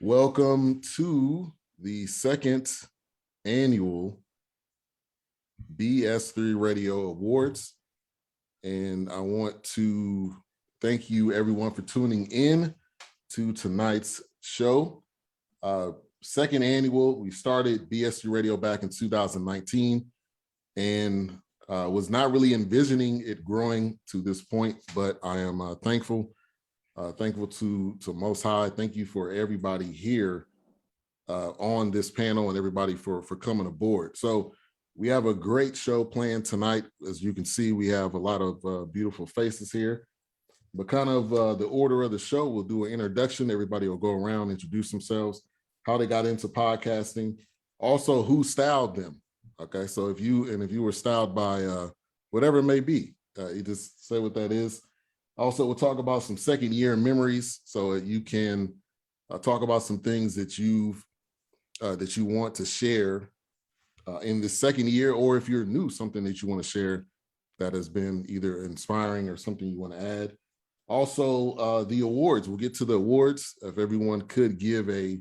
Welcome to the second annual BS3 Radio Awards. And I want to thank you everyone for tuning in to tonight's show. Second annual, we started BS3 Radio back in 2019 and was not really envisioning it growing to this point, but I am thankful to Most High. Thank you for everybody here on this panel and everybody for coming aboard. So we have a great show planned tonight. As you can see, we have a lot of beautiful faces here. But kind of the order of the show, we'll do an introduction. Everybody will go around, introduce themselves, how they got into podcasting, also who styled them. Okay, so if you were styled by whatever it may be, you just say what that is. Also, we'll talk about some second year memories, so you can talk about some things that you want to share in the second year, or if you're new, something that you want to share that has been either inspiring or something you want to add. Also, the awards. We'll get to the awards. If everyone could give a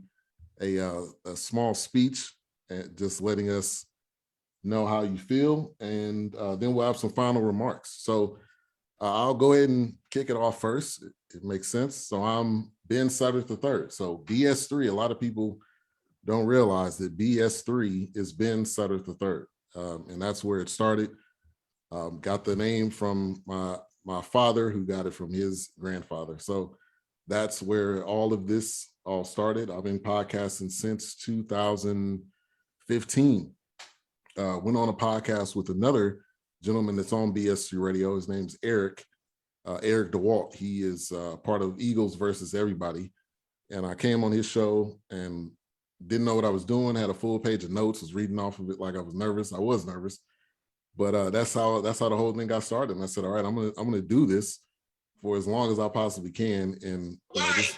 small speech, and just letting us know how you feel, and then we'll have some final remarks. So I'll go ahead and kick it off first. It makes sense. So I'm Ben Sutterth III. So BS3, a lot of people don't realize that BS3 is Ben Sutterth III. And that's where it started. Got the name from my father, who got it from his grandfather. So that's where all of this all started. I've been podcasting since 2015. Went on a podcast with another gentleman that's on BS3 Radio. His name's Eric DeWalt. He is part of Eagles versus Everybody. And I came on his show and didn't know what I was doing, had a full page of notes, was reading off of it like I was nervous. I was nervous, but that's how the whole thing got started. And I said, all right, I'm gonna do this for as long as I possibly can. And this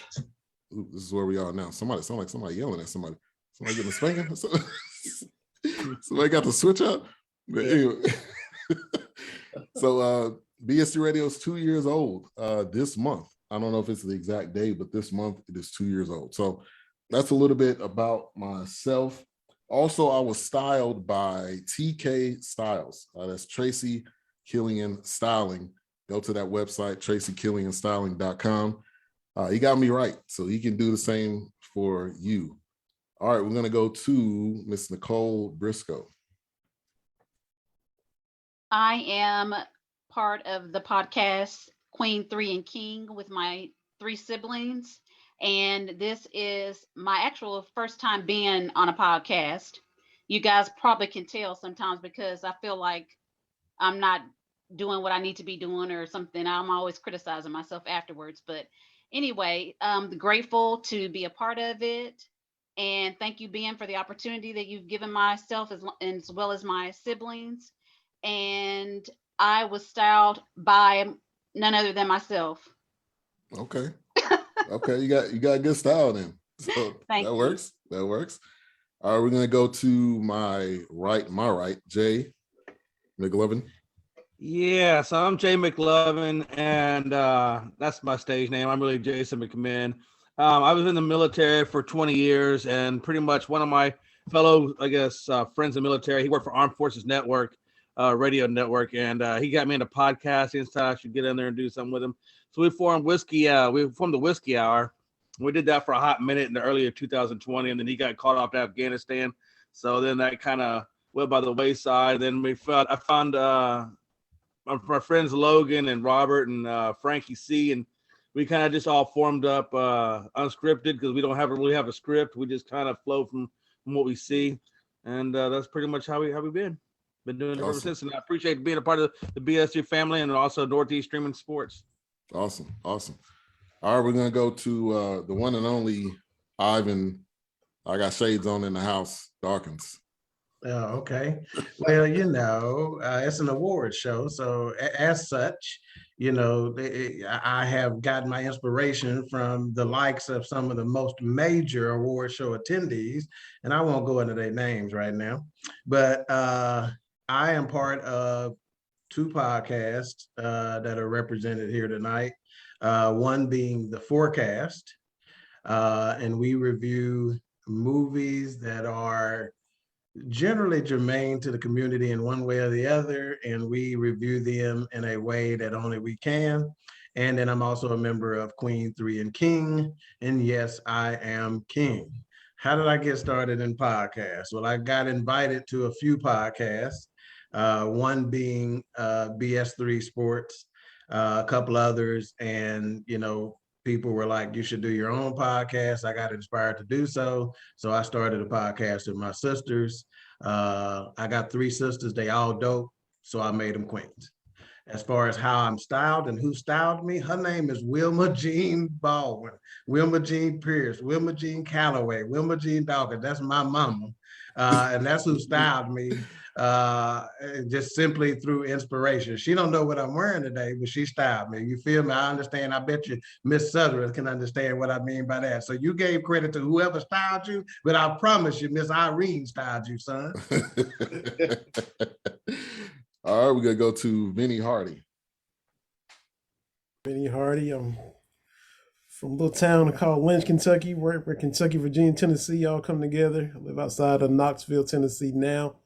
is where we are now. Somebody sound like somebody yelling at somebody. Somebody getting a spanking? Somebody got the switch up? But anyway. So BS3 Radio is 2 years old this month. I don't know if it's the exact day, but this month it is 2 years old. So that's a little bit about myself. Also, I was styled by TK Styles. That's Tracy Killian Styling. Go to that website, tracykillianstyling.com. He got me right, so he can do the same for you. All right, we're going to go to Miss Nicole Briscoe. I am part of the podcast Queen, Three, and King with my three siblings. And this is my actual first time being on a podcast. You guys probably can tell sometimes because I feel like I'm not doing what I need to be doing or something. I'm always criticizing myself afterwards. But anyway, I'm grateful to be a part of it. And thank you, Ben, for the opportunity that you've given myself as well as my siblings. And I was styled by none other than myself. Okay. Okay, you got good style then. So Thank that you. works. That works. All right, we're gonna go to my right, Jay Mclovin. Yeah, so I'm Jay Mclovin, and that's my stage name. I'm really Jason McMahon. I was in the military for 20 years, and pretty much one of my fellow, friends in the military, he worked for Armed Forces Network, radio network, and he got me into podcasting, so I should get in there and do something with him. So we formed the Whiskey Hour. We did that for a hot minute in the early of 2020, and then he got caught off to Afghanistan. So then that kind of went by the wayside. Then I found my friends Logan and Robert and Frankie C, and we kind of just all formed up unscripted because we don't really have a script. We just kind of flow from what we see, and that's pretty much how we've been doing it ever since. And I appreciate being a part of the BS3 family and also Northeast Streaming Sports. Awesome. All right, we're gonna go to the one and only Ivan. I got shades on in the house, Dawkins. Okay. Well, it's an award show. So as such, I have gotten my inspiration from the likes of some of the most major award show attendees, and I won't go into their names right now, but I am part of two podcasts that are represented here tonight. One being The Forecast, and we review movies that are generally germane to the community in one way or the other, and we review them in a way that only we can. And then I'm also a member of Queen 3 and King, and yes, I am King. How did I get started in podcasts? Well, I got invited to a few podcasts, one being BS3 Sports, a couple others, and people were like, you should do your own podcast. I got inspired to do so. So I started a podcast with my sisters. I got three sisters, they all dope. So I made them queens. As far as how I'm styled and who styled me, her name is Wilma Jean Baldwin, Wilma Jean Pierce, Wilma Jean Calloway, Wilma Jean Dawkins. That's my mama. And that's who styled me, just simply through inspiration. She don't know what I'm wearing today, but she styled me. You feel me? I understand. I bet you Miss Sutherland can understand what I mean by that. So you gave credit to whoever styled you, but I promise you, Miss Irene styled you, son. All right, we're gonna go to Vinny Hardy. Vinny Hardy. I'm from a little town called Lynch, Kentucky, where Kentucky, Virginia, Tennessee all come together. I live outside of Knoxville, Tennessee now.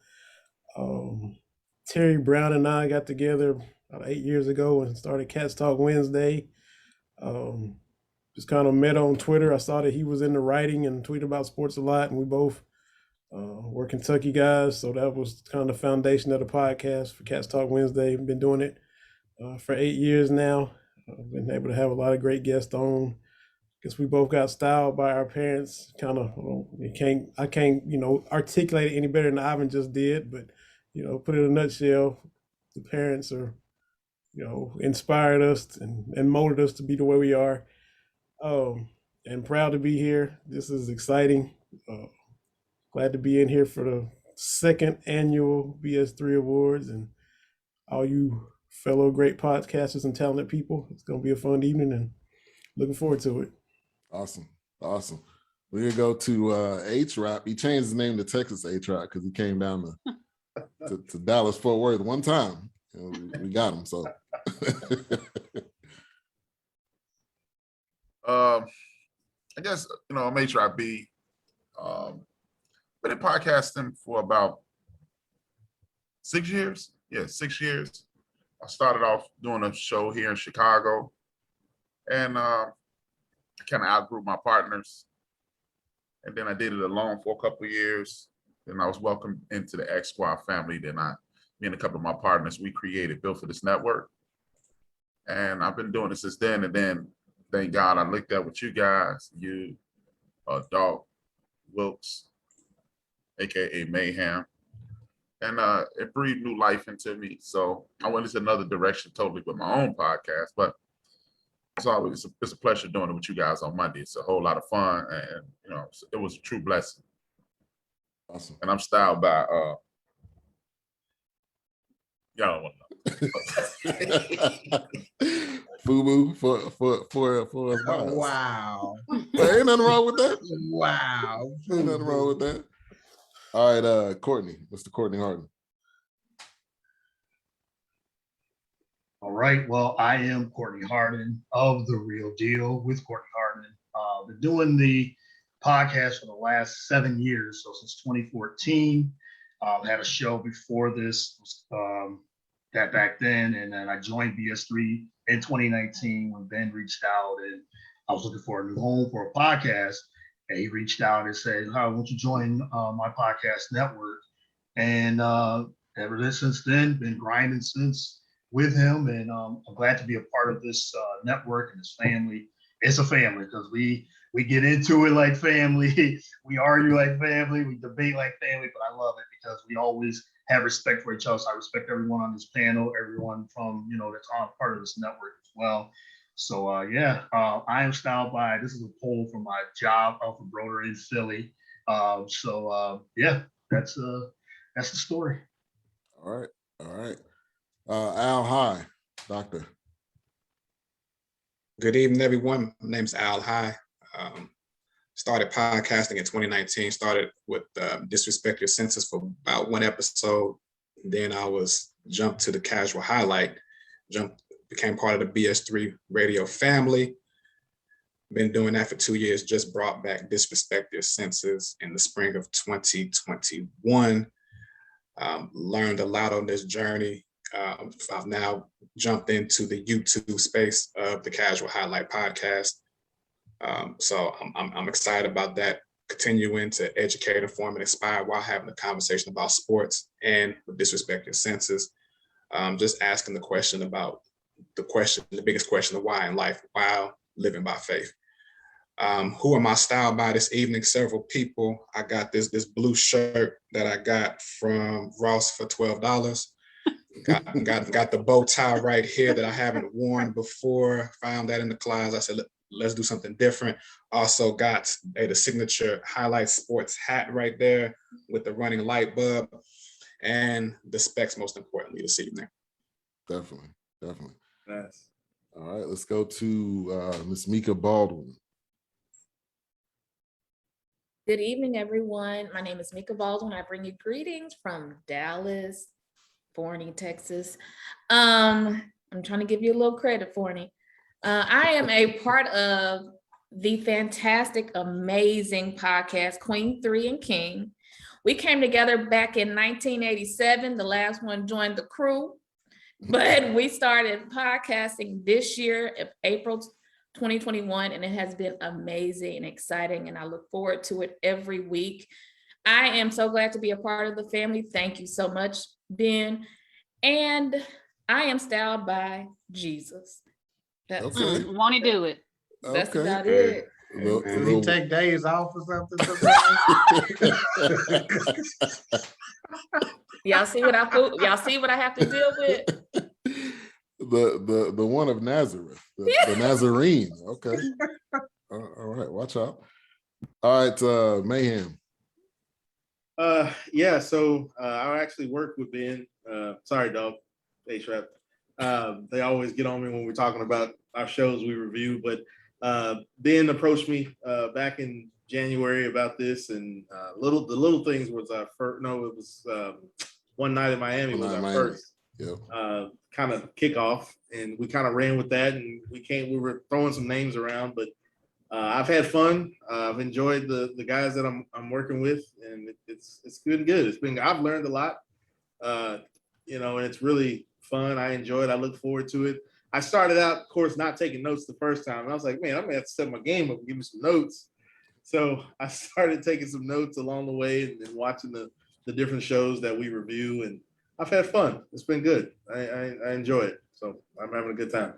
Terry Brown and I got together about 8 years ago and started Cats Talk Wednesday. Just kind of met on Twitter. I saw that he was into writing and tweeted about sports a lot, and we both we're Kentucky guys, so that was kind of the foundation of the podcast for Cats Talk Wednesday. We've been doing it for 8 years now. Been able to have a lot of great guests on. Guess we both got styled by our parents. Kind of, I can't, articulate it any better than Ivan just did. But, put it in a nutshell, the parents are, inspired us and molded us to be the way we are. And proud to be here. This is exciting. Glad to be in here for the second annual BS3 Awards, and all you fellow great podcasters and talented people. It's going to be a fun evening and looking forward to it. Awesome. We're going to go to H-Rap. He changed his name to Texas H-Rap because he came down to Dallas Fort Worth one time. We got him, so. I guess, I'm H-Rap B. Been in podcasting for about 6 years. Yeah, 6 years. I started off doing a show here in Chicago, and I kind of outgrew my partners. And then I did it alone for a couple of years. Then I was welcomed into the X Squad family. Then me and a couple of my partners, we created Built for This Network. And I've been doing it since then. And then, thank God, I linked up with you guys, you, Dog Wilkes, AKA Mayhem. And it breathed new life into me. So I went into another direction totally with my own podcast, but it's a pleasure doing it with you guys on Monday. It's a whole lot of fun, and it was a true blessing. Awesome. And I'm styled by y'all don't want to know. FUBU for us. Oh, wow. But ain't nothing wrong with that. Wow. Ain't nothing wrong with that. All right, Courtney, Mr. Courtney Harden. All right, well, I am Courtney Harden of The Real Deal with Courtney Harden. Been doing the podcast for the last 7 years, so since 2014. Had a show before this, that back then, and then I joined BS3 in 2019 when Ben reached out, and I was looking for a new home for a podcast. And he reached out and said, "Hi, why don't you join my podcast network?" And ever since then, been grinding since with him. And I'm glad to be a part of this network and this family. It's a family because we get into it like family. We argue like family. We debate like family. But I love it because we always have respect for each other. So I respect everyone on this panel, everyone from that's on part of this network as well. So I am styled by, this is a poll from my job out for Broder in Philly. That's the story. All right. Al High, doctor. Good evening, everyone. My name's Al High. Started podcasting in 2019. Started with Disrespect Your Senses for about one episode. Then I was jumped to the casual highlight, became part of the BS3 Radio family. Been doing that for 2 years, just brought back Disrespect Your Senses in the spring of 2021. Learned a lot on this journey. I've now jumped into the YouTube space of the Casual Highlight podcast. So I'm excited about that, continuing to educate, inform, and inspire while having a conversation about sports and Disrespect Your Senses. Just asking the question about the biggest question of why in life while living by faith. Who am I styled by this evening? Several people. I got this blue shirt that I got from Ross for $12. Got the bow tie right here that I haven't worn before. Found that in the closet. I said, let's do something different. Also got the signature Highlight Sports hat right there with the running light bulb, and the specs, most importantly, this evening. Definitely. Nice. All right, let's go to Miss Mika Baldwin. Good evening, everyone. My name is Mika Baldwin. I bring you greetings from Dallas, Forney, Texas. I'm trying to give you a little credit, Forney. I am a part of the fantastic, amazing podcast, Queen 3 and King. We came together back in 1987. The last one joined the crew, but we started podcasting this year, April 2021, and it has been amazing and exciting, and I look forward to it every week. I am so glad to be a part of the family. Thank you so much, Ben. And I am styled by Jesus. Okay. Won't he do it? That's Okay. about it. Do he take days off or something? Y'all see what I have to deal with? The one of Nazareth, the Nazarene. Okay. All right, watch out. All right, Mayhem. Yeah, so I actually work with Ben. Sorry, dog. A-Trap. They always get on me when we're talking about our shows we review, but Ben approached me back in January about this, and the little things was our first. No, it was One Night in Miami was our first kind of kickoff, and we kind of ran with that, and we were throwing some names around, but I've had fun. I've enjoyed the guys that I'm working with, and it's good. I've learned a lot, and it's really fun. I enjoy it. I look forward to it. I started out, of course, not taking notes the first time, and I was like, man, I'm gonna have to set my game up and give me some notes. So I started taking some notes along the way and watching the different shows that we review, and I've had fun. It's been good. I enjoy it. So I'm having a good time.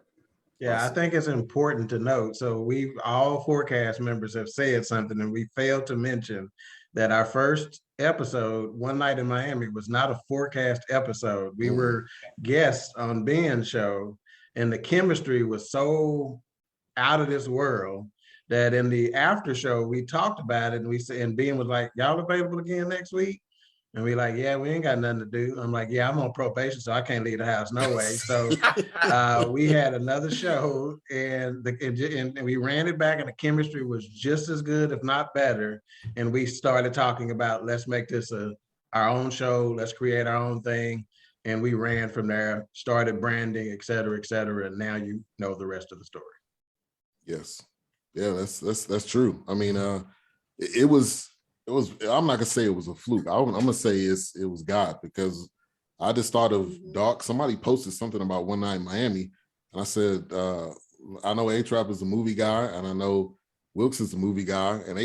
Yeah, I think it's important to note. So all forecast members have said something, and we failed to mention that our first episode, One Night in Miami, was not a forecast episode. We were guests on Ben's show, and the chemistry was so out of this world that in the after show, we talked about it, and we said, and Ben was like, y'all available again next week? And we like, yeah, we ain't got nothing to do. I'm like, yeah, I'm on probation, so I can't leave the house, no way. So we had another show, and we ran it back, and the chemistry was just as good, if not better. And we started talking about, let's make this our own show, let's create our own thing. And we ran from there, started branding, et cetera, and now you know the rest of the story. Yes, yeah, that's true. I mean, it was. I'm not gonna say it was a fluke. I'm gonna say it was God, because I just thought of Doc. Somebody posted something about One Night in Miami, and I said, I know A-Trap is a movie guy, and I know Wilkes is a movie guy, and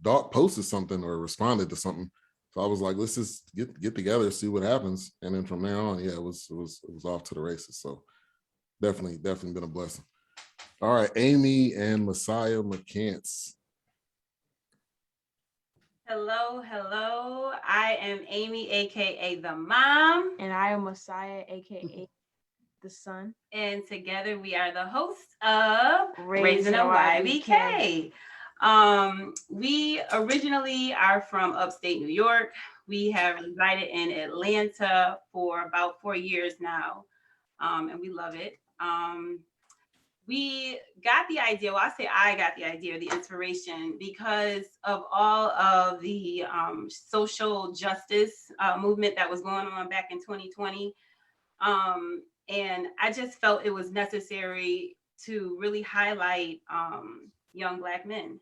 Doc posted something or responded to something. So I was like, let's just get together, see what happens, and then from there on, yeah, it was off to the races. So definitely been a blessing. All right, Amy and Messiah McCants. Hello. I am Amy, aka the mom. And I am Messiah, aka the son. And together we are the hosts of Raising a YBK. We originally are from upstate New York. We have resided in Atlanta for about 4 years now, and we love it. we got the idea. Well, I got the idea, the inspiration, because of all of the social justice movement that was going on back in 2020. And I just felt it was necessary to really highlight young Black men.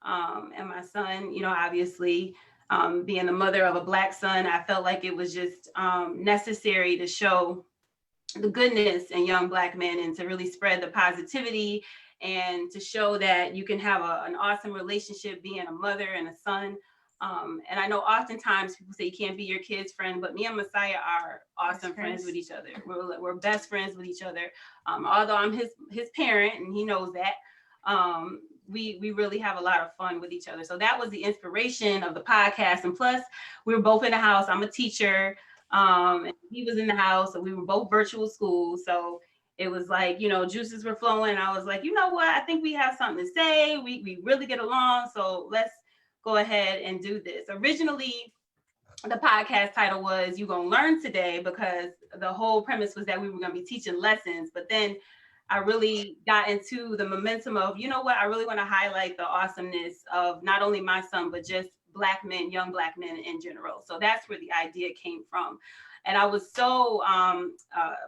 And my son, obviously, being the mother of a Black son, I felt like it was just necessary to show the goodness in young Black men and to really spread the positivity and to show that you can have an awesome relationship being a mother and a son. And I know oftentimes people say you can't be your kid's friend, but me and Messiah are awesome friends with each other. We're best friends with each other. Although I'm his parent and he knows that, we really have a lot of fun with each other. So that was the inspiration of the podcast. And plus we were both in the house. I'm a teacher. And he was in the house, and we were both virtual school. So it was like, juices were flowing. I was like, you know what? I think we have something to say. We really get along. So let's go ahead and do this. Originally, the podcast title was "You Gonna Learn Today," because the whole premise was that we were going to be teaching lessons. But then I really got into the momentum of, I really want to highlight the awesomeness of not only my son, but just Black men, young Black men in general. So that's where the idea came from. And I was so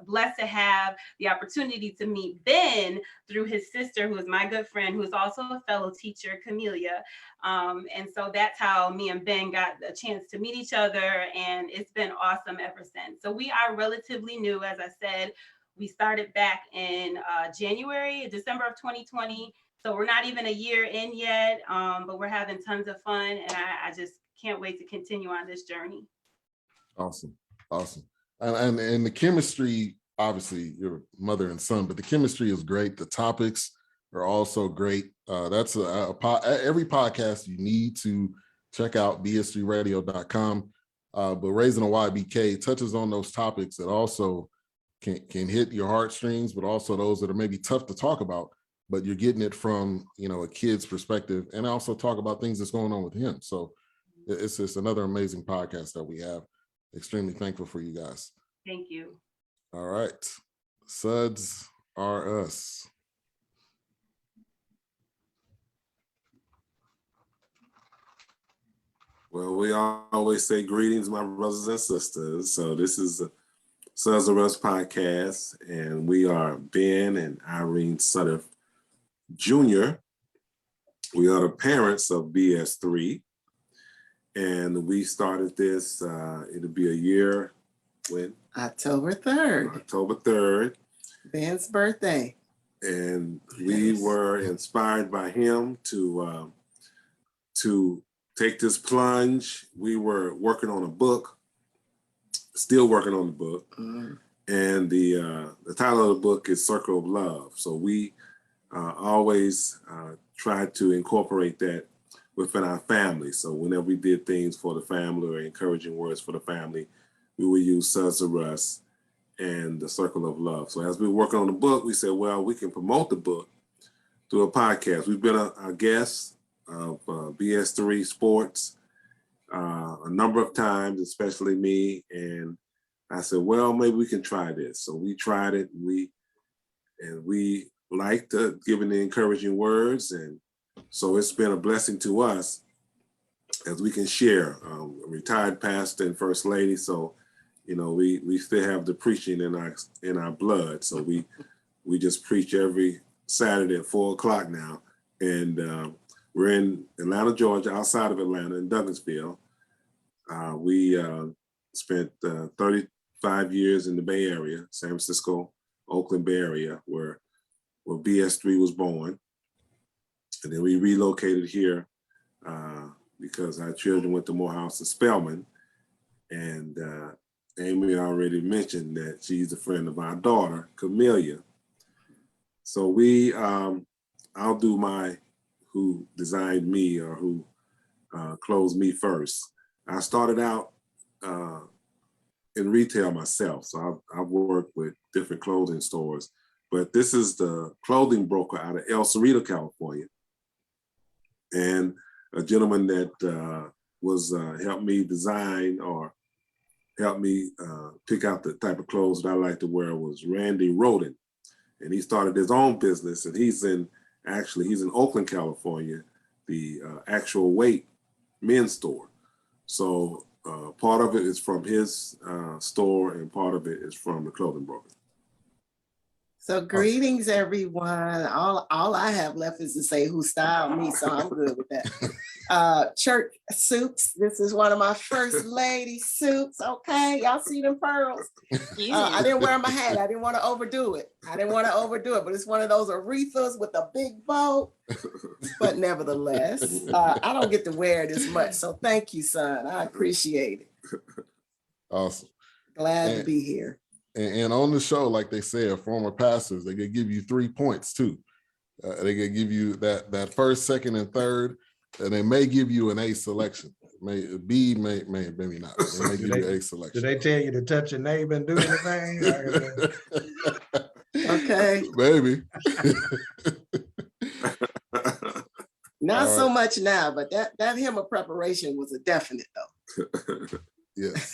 blessed to have the opportunity to meet Ben through his sister, who is my good friend, who is also a fellow teacher, Camellia. And so that's how me and Ben got a chance to meet each other. And it's been awesome ever since. So we are relatively new, as I said. We started back in December of 2020. So we're not even a year in yet, but we're having tons of fun. And I just can't wait to continue on this journey. Awesome. And the chemistry, obviously your mother and son, but the chemistry is great. The topics are also great. That's every podcast you need to check out, BS3radio.com. But Raising a YBK touches on those topics that also can hit your heartstrings, but also those that are maybe tough to talk about, but you're getting it from, a kid's perspective, and also talk about things that's going on with him. So it's just another amazing podcast that we have. Extremely thankful for you guys. Thank you. All right. Suds are us. Well, we always say greetings, my brothers and sisters. So this is the Suds are Us podcast, and we are Ben and Irene Sutter Jr. We are the parents of BS3, and we started this, it'll be a year when? October 3rd. October 3rd. Ben's birthday. And we were inspired by him to take this plunge. We were working on a book, still working on the book. Mm-hmm. And the title of the book is Circle of Love. So we always try to incorporate that within our family. So whenever we did things for the family or encouraging words for the family, we would use Suds of Us and the Circle of Love. So as we were working on the book, we said, well, we can promote the book through a podcast. We've been a guest of BS3 Sports a number of times, especially me. And I said, well, maybe we can try this. So we tried it. And we liked giving the encouraging words. And so it's been a blessing to us as we can share. A retired pastor and first lady. So, we still have the preaching in our blood. So we just preach every Saturday at 4:00 now. And we're in Atlanta, Georgia, outside of Atlanta in Douglasville. We spent 35 years in the Bay Area, San Francisco, Oakland Bay Area, where BS3 was born. And then we relocated here because our children went to Morehouse and Spelman. And Amy already mentioned that she's a friend of our daughter, Camellia. So I'll do who designed me or who clothed me first. I started out in retail myself. So I've worked with different clothing stores, but this is the clothing broker out of El Cerrito, California. And a gentleman that was helped me design or helped me pick out the type of clothes that I like to wear was Randy Rhoden. and he started his own business, and he's in Oakland, California, the Actual Weight men's store. So part of it is from his store, and part of it is from the clothing broker. So greetings, everyone. All I have left is to say who styled me, so I'm good with that. Church suits. This is one of my first lady suits. Okay, y'all see them pearls? I didn't wear my hat. I didn't want to overdo it. But it's one of those Arethas with a big bow. But nevertheless, I don't get to wear it as much. So thank you, son. I appreciate it. Awesome. Glad to be here. And on the show, like they said, former pastors, they could give you 3 points too. They could give you that first, second, and third, and they may give you an A selection. Maybe not. They may give you A selection. Do they tell you to touch your neighbor and do anything? Okay. Maybe. Not so much now, but that hymn of preparation was a definite though. Yes.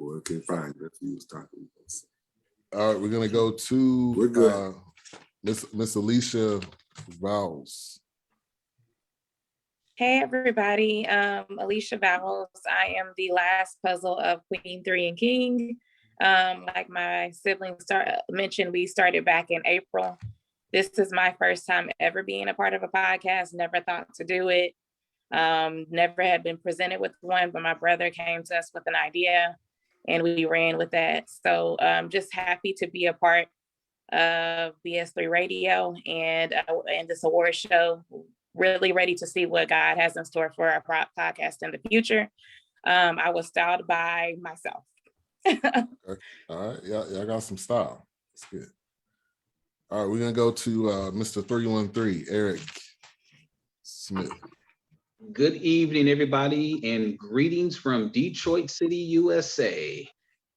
Well, okay, fine. That's what he was talking about. All right, we're gonna go to Miss Alicia Vows. Hey everybody, Alicia Vows. I am the last puzzle of Queen 3 and King. Like my siblings mentioned, we started back in April. This is my first time ever being a part of a podcast. Never thought to do it. Never had been presented with one, but my brother came to us with an idea and we ran with that. So just happy to be a part of BS3 Radio and this award show. Really ready to see what God has in store for our podcast in the future. I was styled by myself. Okay. All right, yeah, I got some style. That's good. All right, we're gonna go to Mr. 313, Eric Smith. Good evening, everybody, and greetings from Detroit City, USA.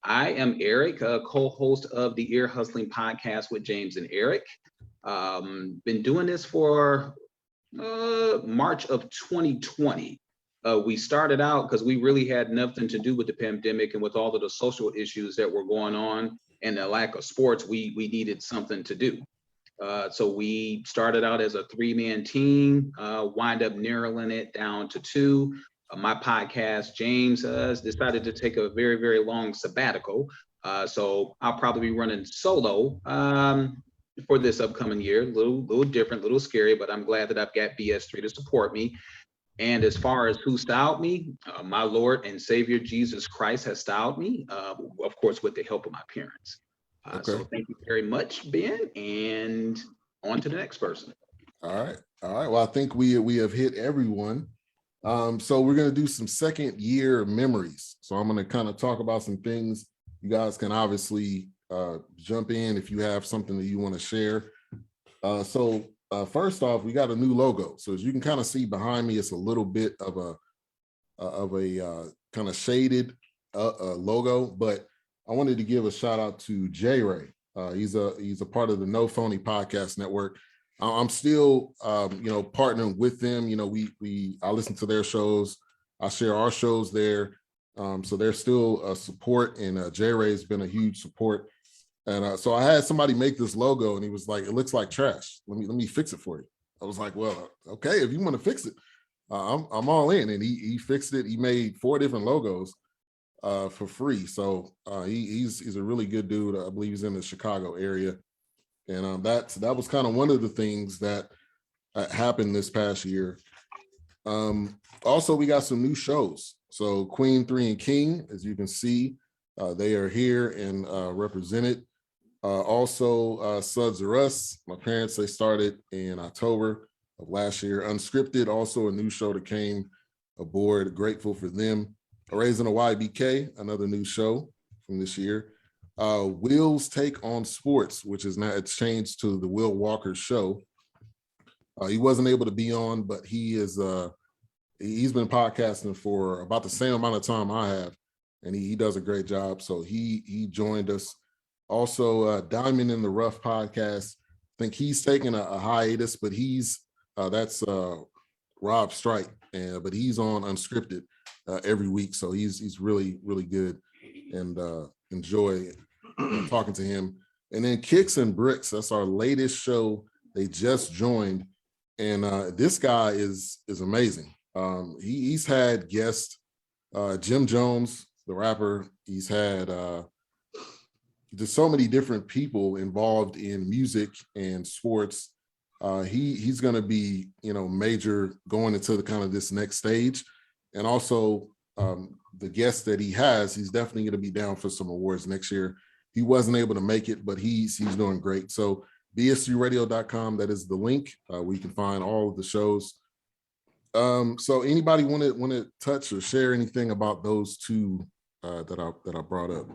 I am Eric, co-host of the Ear Hustling Podcast with James and Eric. Been doing this for March of 2020. We started out because we really had nothing to do with the pandemic and with all of the social issues that were going on and the lack of sports, we needed something to do. So we started out as a 3-man team, wind up narrowing it down to 2. My podcast, James, decided to take a very, very long sabbatical. So I'll probably be running solo for this upcoming year. A little different, a little scary, but I'm glad that I've got BS3 to support me. And as far as who styled me, my Lord and Savior Jesus Christ has styled me, of course, with the help of my parents. Okay. So thank you very much, Ben, and on to the next person. All right. Well, I think we have hit everyone. So we're gonna do some second year memories. So I'm gonna kind of talk about some things. You guys can obviously jump in if you have something that you want to share. So first off, we got a new logo. So as you can kind of see behind me, it's a little bit of a kind of shaded logo, but I wanted to give a shout out to J Ray. He's a part of the No Phony Podcast Network. I'm still partnering with them. I listen to their shows. I share our shows there. So they're still a support, and J Ray has been a huge support. And so I had somebody make this logo, and he was like, "It looks like trash. Let me fix it for you." I was like, "Well, okay, if you want to fix it, I'm all in." And he fixed it. He made 4 different logos for free. So he's a really good dude. I believe he's in the Chicago area. And that was kind of one of the things that happened this past year. Also, we got some new shows. So Queen 3 and King, as you can see, they are here and represented. Also, Suds Are Us. My parents, they started in October of last year. Unscripted, also a new show that came aboard. Grateful for them. Raising a YBK, another new show from this year. Will's Take on Sports, which is now, it's changed to the Will Walker Show. He wasn't able to be on, but he's been podcasting for about the same amount of time I have, and he does a great job. So he joined us. Also, Diamond in the Rough podcast. I think he's taking a hiatus, but that's Rob Strike, but he's on Unscripted every week. So he's really, really good, and enjoy talking to him. And then Kicks and Bricks, that's our latest show. They just joined. And this guy is amazing. He's had guests, Jim Jones, the rapper. He's had just so many different people involved in music and sports. He's going to be, major going into the kind of this next stage. And also the guests that he has, he's definitely going to be down for some awards next year. He wasn't able to make it, but he's doing great. So BS3radio.com, that is the link where you can find all of the shows. So anybody want to touch or share anything about those two that I brought up?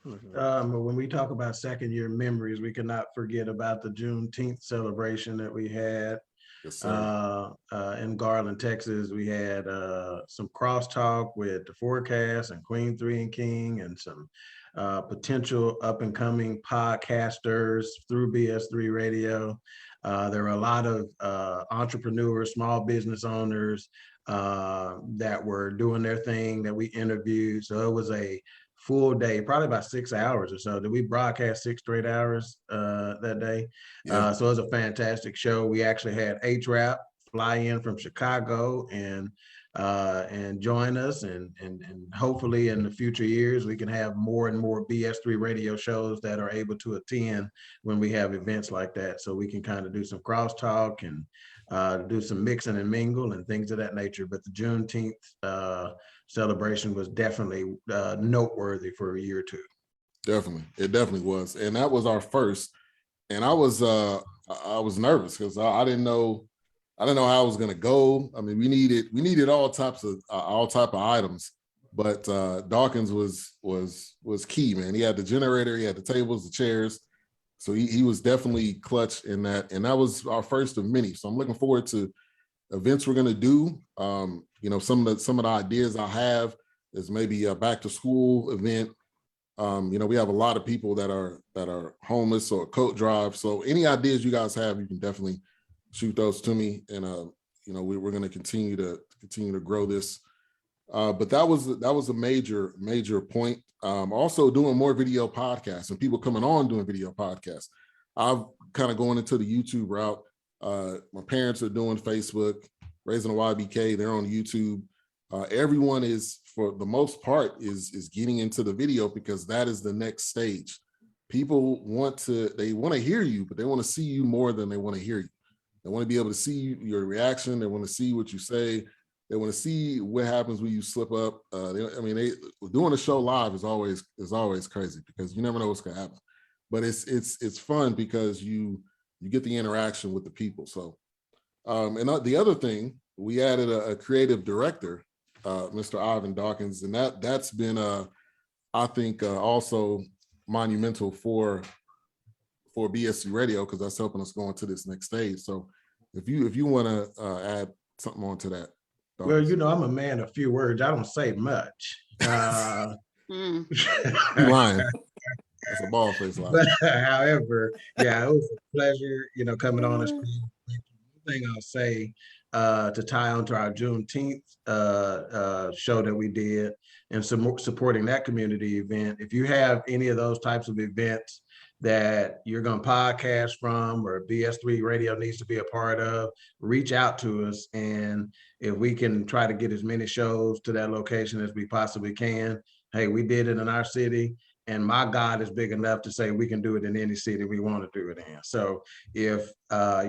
When we talk about second year memories, we cannot forget about the Juneteenth celebration that we had. Yes, sir. In Garland, Texas. We had some crosstalk with the Forecast and Queen 3 and King, and some potential up and coming podcasters through BS3 Radio. There were a lot of entrepreneurs, small business owners that were doing their thing that we interviewed. So it was a full day, probably about 6 hours or so. Did we broadcast 6 straight hours that day? Yeah. So it was a fantastic show. We actually had H-Rap fly in from Chicago and join us, and hopefully in the future years we can have more and more BS3 radio shows that are able to attend when we have events like that, so we can kind of do some crosstalk and do some mixing and mingle and things of that nature. But the Juneteenth celebration was definitely noteworthy for a year or two. Definitely, it definitely was, and that was our first. And I was nervous because I didn't know how it was gonna go. I mean, we needed all type of items, but Dawkins was key, man. He had the generator, he had the tables, the chairs, so he was definitely clutch in that. And that was our first of many. So I'm looking forward to events we're gonna do. Some of the ideas I have is maybe a back to school event. We have a lot of people that are homeless, or a coat drive. So any ideas you guys have, you can definitely shoot those to me, and we're going to continue to grow this. But that was a major point. Also doing more video podcasts and people coming on doing video podcasts. I'm kind of going into the YouTube route. My parents are doing Facebook, Raising a YBK. They're on YouTube. Everyone is, for the most part, is getting into the video because that is the next stage. People want to hear you, but they want to see you more than they want to hear you. They want to be able to see your reaction. They want to see what you say. They want to see what happens when you slip up. Doing a show live is always crazy because you never know what's going to happen. But it's fun because you get the interaction with the people. So, and the other thing, we added a creative director, Mr. Ivan Dawkins, and that's been I think also monumental for BSC Radio, because that's helping us go into this next stage. So if you want to add something onto that. Well, I'm a man of few words. I don't say much. You lying. That's a ball face lie. But, however, yeah, it was a pleasure, coming on the screen. One thing I'll say to tie onto our Juneteenth show that we did, and supporting that community event. If you have any of those types of events that you're going to podcast from, or BS3 Radio needs to be a part of, reach out to us. And if we can try to get as many shows to that location as we possibly can, hey, we did it in our city, and my God is big enough to say we can do it in any city we want to do it in. So if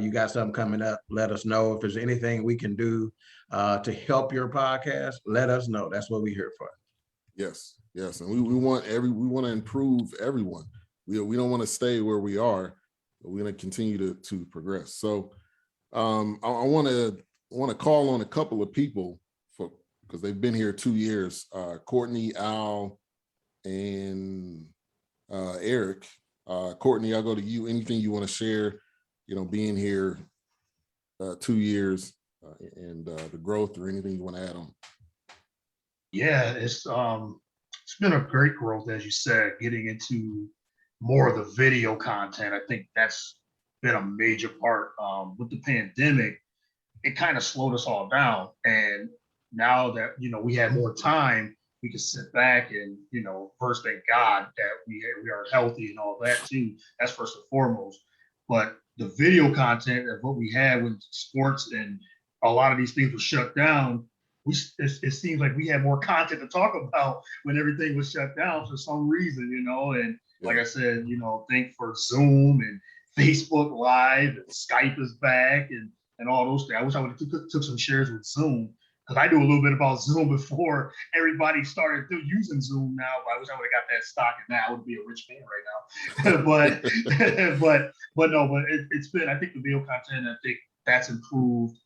you got something coming up, let us know. If there's anything we can do to help your podcast, let us know. That's what we're here for. Yes. And we want to improve everyone. We don't want to stay where we are, but we're going to continue to progress. So I want to call on a couple of people because they've been here 2 years. Courtney, Al, and Eric. Courtney, I'll go to you. Anything you want to share, being here 2 years and the growth, or anything you want to add on? Yeah, it's been a great growth, as you said, getting into more of the video content. I think that's been a major part. With the pandemic, it kind of slowed us all down. And now that, we had more time, we can sit back and, first thank God that we are healthy and all that too. That's first and foremost. But the video content of what we had with sports and a lot of these things were shut down, it seems like we had more content to talk about when everything was shut down for some reason, and like I said, thank for Zoom and Facebook Live and Skype is back and all those things. I wish I would have took some shares with Zoom, because I knew a little bit about Zoom before everybody started using Zoom now. But I wish I would have got that stock, and now I would be a rich man right now. but it's been, I think the video content, I think that's improved,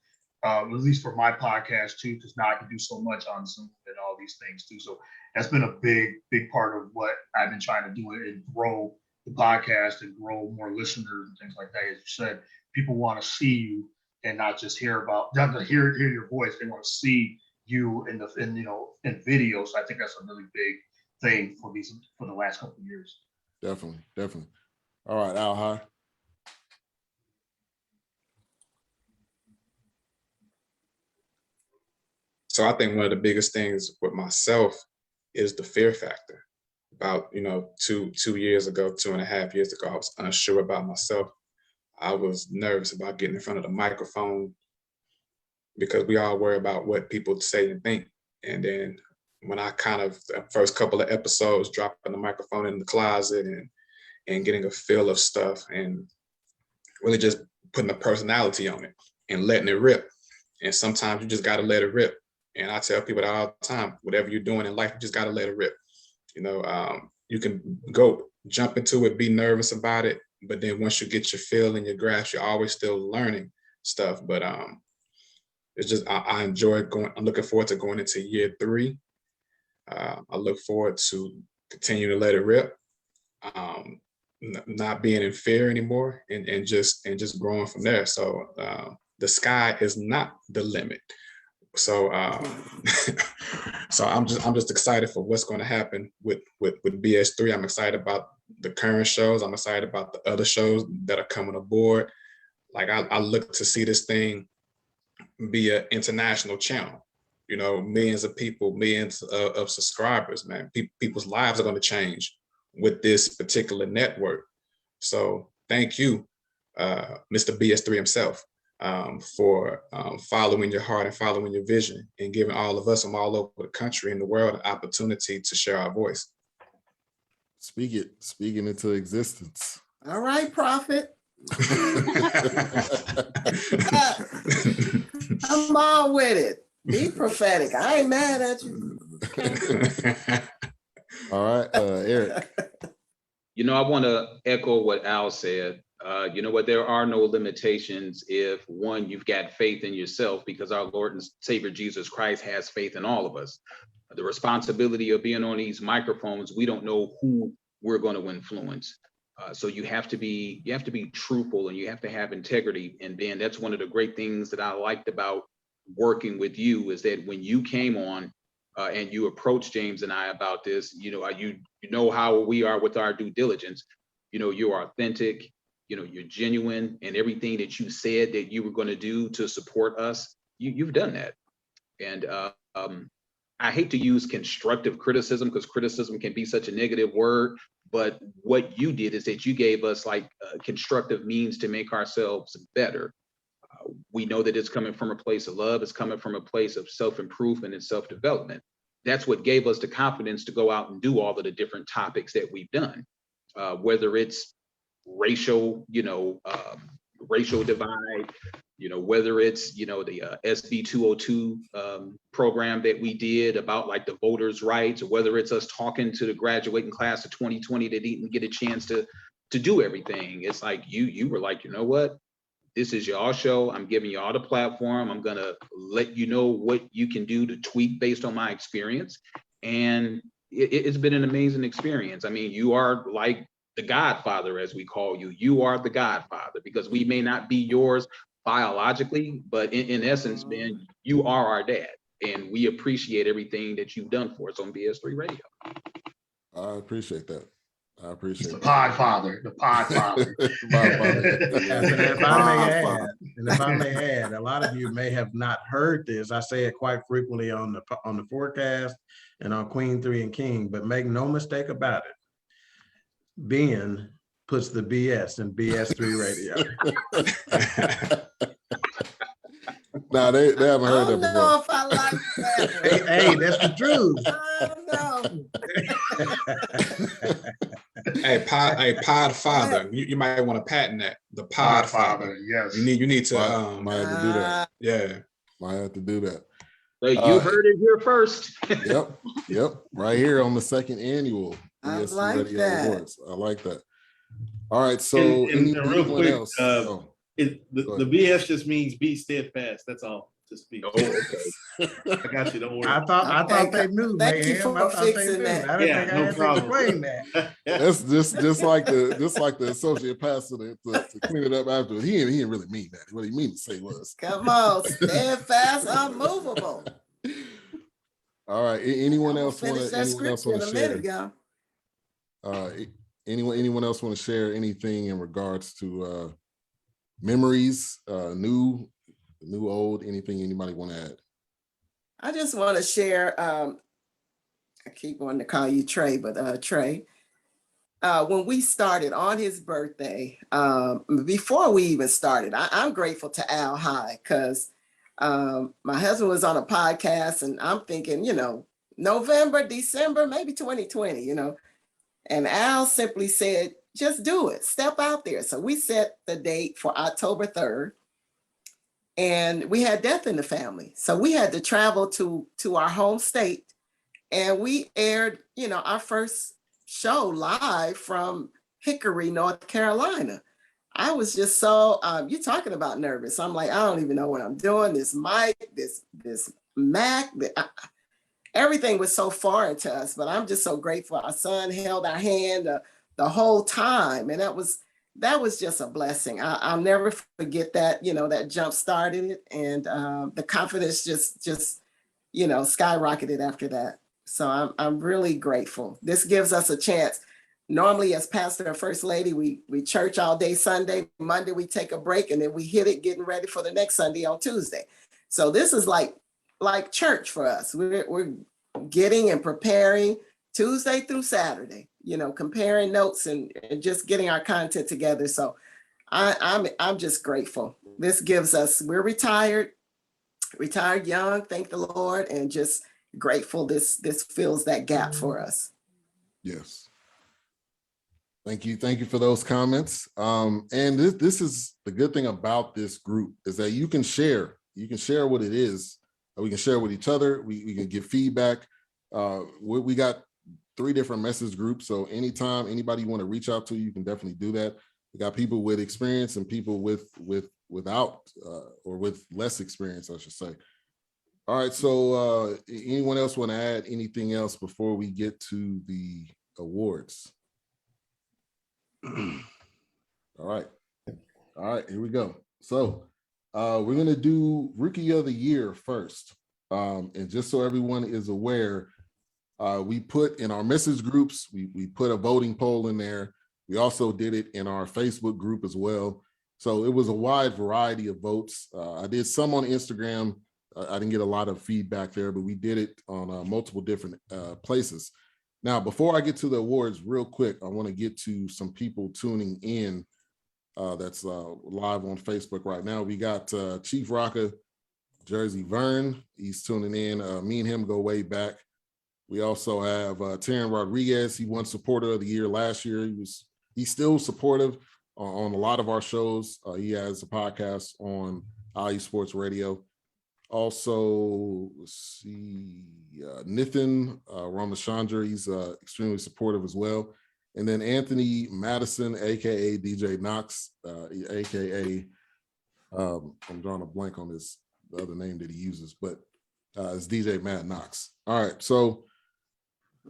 at least for my podcast too, because now I can do so much on Zoom and all these things too. So that's been a big part of what I've been trying to do and grow the podcast and grow more listeners and things like that. As you said, people want to see you and not just hear hear your voice. They want to see you in video. So I think that's a really big thing for the last couple of years. Definitely. All right, Al, hi. So I think one of the biggest things with myself is the fear factor. About 2.5 years ago, I was unsure about myself. I was nervous about getting in front of the microphone because we all worry about what people say and think. And then when I the first couple of episodes, dropping the microphone in the closet and getting a feel of stuff and really just putting a personality on it and letting it rip. And sometimes you just got to let it rip. And I tell people that all the time, whatever you're doing in life, you just got to let it rip. You can go jump into it, be nervous about it, but then once you get your feel and your grasp, you're always still learning stuff. But it's just, I enjoy going. I'm looking forward to going into year 3. I look forward to continue to let it rip, not being in fear anymore, and just growing from there. So the sky is not the limit. So so I'm just excited for what's going to happen with BS3. I'm excited about the current shows. I'm excited about the other shows that are coming aboard. Like I look to see this thing be an international channel. Millions of people, millions of subscribers, man. People's lives are going to change with this particular network. So thank you, Mr. BS3 himself, for following your heart and following your vision and giving all of us from all over the country and the world an opportunity to share our voice. Speaking into existence. All right, Prophet. Come on with it. Be prophetic. I ain't mad at you. All right, Eric. I want to echo what Al said. There are no limitations if, one, you've got faith in yourself, because our Lord and Savior Jesus Christ has faith in all of us. The responsibility of being on these microphones, we don't know who we're going to influence. So you have to be truthful and you have to have integrity. And then that's one of the great things that I liked about working with you, is that when you came on and you approached James and I about this, you know how we are with our due diligence. You're authentic. You're genuine, and everything that you said that you were going to do to support us, you've done that. And I hate to use constructive criticism, because criticism can be such a negative word, but what you did is that you gave us constructive means to make ourselves better. We know that it's coming from a place of love. It's coming from a place of self-improvement and self-development. That's what gave us the confidence to go out and do all of the different topics that we've done, whether it's racial divide, whether it's, the SB 202 program that we did about the voters' rights, or whether it's us talking to the graduating class of 2020 that didn't get a chance to do everything. It's like you were like, you know what? This is y'all show. I'm giving y'all the platform. I'm gonna let you know what you can do to tweak based on my experience. And it's been an amazing experience. I mean, you are like the Godfather, as we call you. You are the Godfather, because we may not be yours biologically, but in essence, man, you are our dad, and we appreciate everything that you've done for us on BS3 Radio. I appreciate that. I appreciate The it. Podfather, the Podfather. And if I may add, a lot of you may have not heard this. I say it quite frequently on the forecast and on Queen 3 and King, but make no mistake about it. Ben puts the BS in BS3 Radio. Nah, they haven't heard that before. know if I like that. Hey, that's the truth. I don't know. Hey, Podfather, you might want to patent that. The Podfather. Yes. You need to might have to do that. Yeah. Might have to do that. So you heard it here first. Yep. Right here on the second annual I BS3 like Radio that. Awards. I like that. All right, so And real anyone quick, else? the BS just means be steadfast. That's all. Just be. Oh, okay. I got you. Don't worry. I thought they knew. Thank you man. for I thought fixing they knew. that. I didn't Yeah, think I no had problem. to explain that. That's just like the associate pastor to clean it up afterwards. He didn't really mean that. What he meant to say was, Come on, steadfast, unmovable. all right. Anyone else want Finish that to scripture in a minute, share? y'all. Anyone else want to share anything in regards to memories, new, old, anything anybody want to add? I just want to share, I keep wanting to call you Trey, but Trey, when we started on his birthday, before we even started, I'm grateful to Al High because my husband was on a podcast and I'm thinking, November, December, maybe 2020, and Al simply said, just do it, step out there. So we set the date for October 3rd. And we had death in the family. So we had to travel to our home state. And we aired, our first show live from Hickory, North Carolina. I was just so, you're talking about nervous. I'm like, I don't even know what I'm doing. This mic, this Mac, everything was so foreign to us, but I'm just so grateful. Our son held our hand the whole time. And that was just a blessing. I'll never forget that, that jump started it. And the confidence just skyrocketed after that. So I'm really grateful. This gives us a chance. Normally as pastor and first lady, we church all day Sunday. Monday, we take a break and then we hit it getting ready for the next Sunday on Tuesday. So this is like church for us. We're getting and preparing Tuesday through Saturday, comparing notes and just getting our content together. So I'm just grateful. This gives us, we're retired young, thank the Lord, and just grateful this fills that gap for us. Yes. Thank you for those comments. And this is the good thing about this group is that you can share what it is. We can share with each other. We can give feedback. We got 3 different message groups. So anytime anybody you want to reach out to, you can definitely do that. We got people with experience and people without or with less experience, I should say. All right. So anyone else want to add anything else before we get to the awards? All right, here we go. So we're going to do Rookie of the Year first. And just so everyone is aware, we put in our message groups, we put a voting poll in there. We also did it in our Facebook group as well. So it was a wide variety of votes. I did some on Instagram. I didn't get a lot of feedback there, but we did it on multiple different places. Now, before I get to the awards real quick, I want to get to some people tuning in that's live on Facebook right now. We got Chief Rocker, Jersey Vern. He's tuning in. Me and him go way back. We also have Taryn Rodriguez. He won Supporter of the Year last year. He's still supportive on a lot of our shows. He has a podcast on IU Sports Radio. Also, let's see, Nathan Ramachandra, he's extremely supportive as well. And then Anthony Madison, aka DJ Knox, aka I'm drawing a blank on the other name that he uses, but it's DJ Matt Knox. All right, so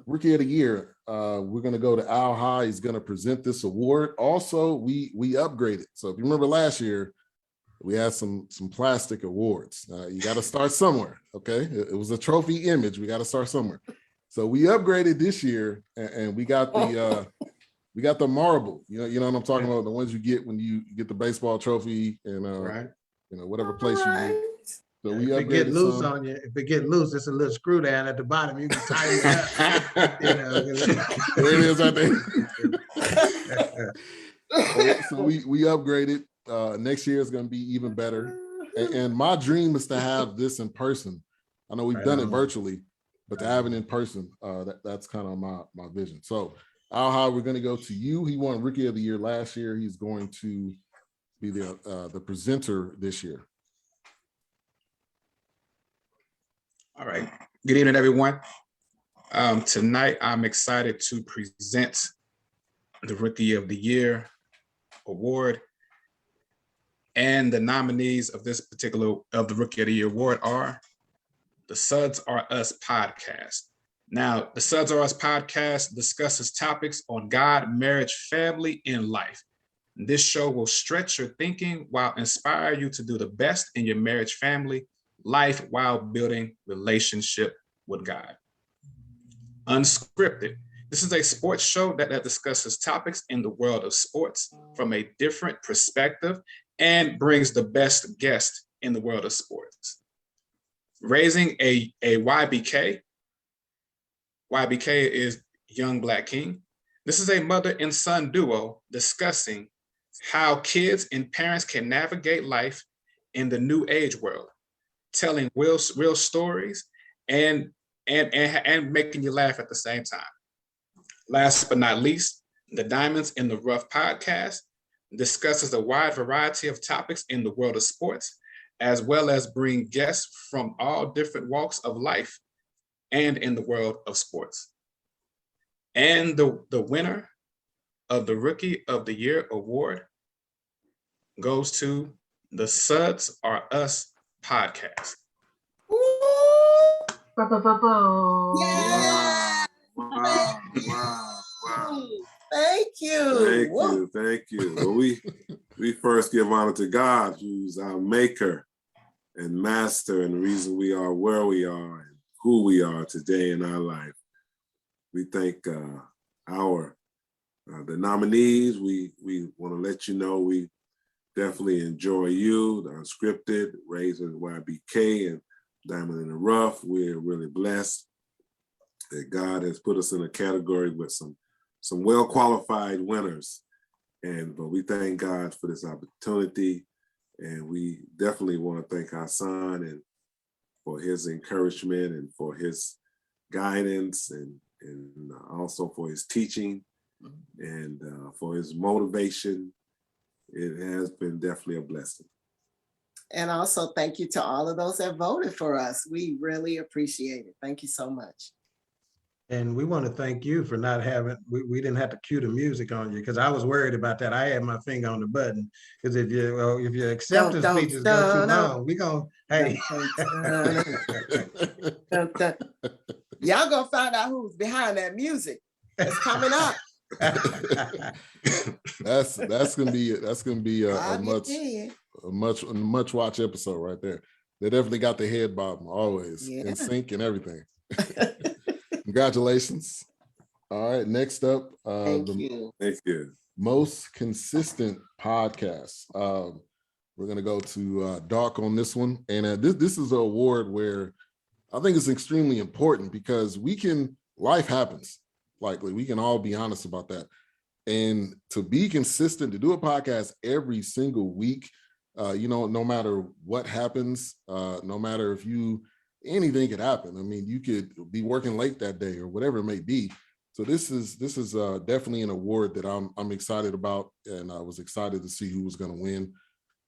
Rookie of the Year, we're gonna go to Al High. He's gonna present this award. Also, we upgraded. So if you remember last year, we had some plastic awards. You got to start somewhere, okay? It was a trophy image. We got to start somewhere. So we upgraded this year, and we got the we got the marble. You know what I'm talking about, the ones you get when you get the baseball trophy and Right. whatever place you get. So we If it get upgraded loose some. on you, if it get loose, it's a little screw down at the bottom. You can tighten it up. There it is right there. So we upgraded. Next year is going to be even better. And my dream is to have this in person. I know we've done it virtually, but to have it in person, that's kind of my vision. So Al, we're going to go to you. He won Rookie of the Year last year. He's going to be the presenter this year. All right. Good evening, everyone. Tonight, I'm excited to present the Rookie of the Year award. And the nominees of this particular, of the Rookie of the Year award are the Suds Are Us podcast. Now, the Suds Are Us podcast discusses topics on God, marriage, family, and life. This show will stretch your thinking while inspire you to do the best in your marriage, family, life, while building relationship with God. Unscripted. This is a sports show that discusses topics in the world of sports from a different perspective and brings the best guest in the world of sports. Raising a YBK. YBK is Young Black King. This is a mother and son duo discussing how kids and parents can navigate life in the new age world, telling real stories and making you laugh at the same time. Last but not least, the Diamonds in the Rough podcast discusses a wide variety of topics in the world of sports, as well as bring guests from all different walks of life and in the world of sports. And the winner of the Rookie of the Year award goes to the Suds Are Us podcast. Yeah. Wow. Thank you. Thank you. Well, we first give honor to God, who's our maker and master and the reason we are where we are and who we are today in our life. We thank the nominees. We want to let you know we definitely enjoy you, the Unscripted, Raising YBK, and Diamond in the Rough. We're really blessed that God has put us in a category with some well-qualified winners. But we thank God for this opportunity. And we definitely want to thank our son and for his encouragement and for his guidance and also for his teaching and for his motivation. It has been definitely a blessing. And also thank you to all of those that voted for us. We really appreciate it. Thank you so much. And we want to thank you for not having, we didn't have to cue the music on you because I was worried about that. I had my finger on the button because if your acceptance speeches go too long, we gonna, hey. Y'all gonna find out who's behind that music. It's coming up. That's gonna be a much watch episode right there. They definitely got the head bob always in sync and everything. Congratulations. All right, next up, Thank you. Most consistent podcast. We're gonna go to Doc on this one, and this is an award where I think it's extremely important because life happens. Likely, we can all be honest about that. And to be consistent, to do a podcast every single week, no matter what happens, no matter if anything could happen. I mean, you could be working late that day or whatever it may be. So this is definitely an award that I'm excited about, and I was excited to see who was going to win.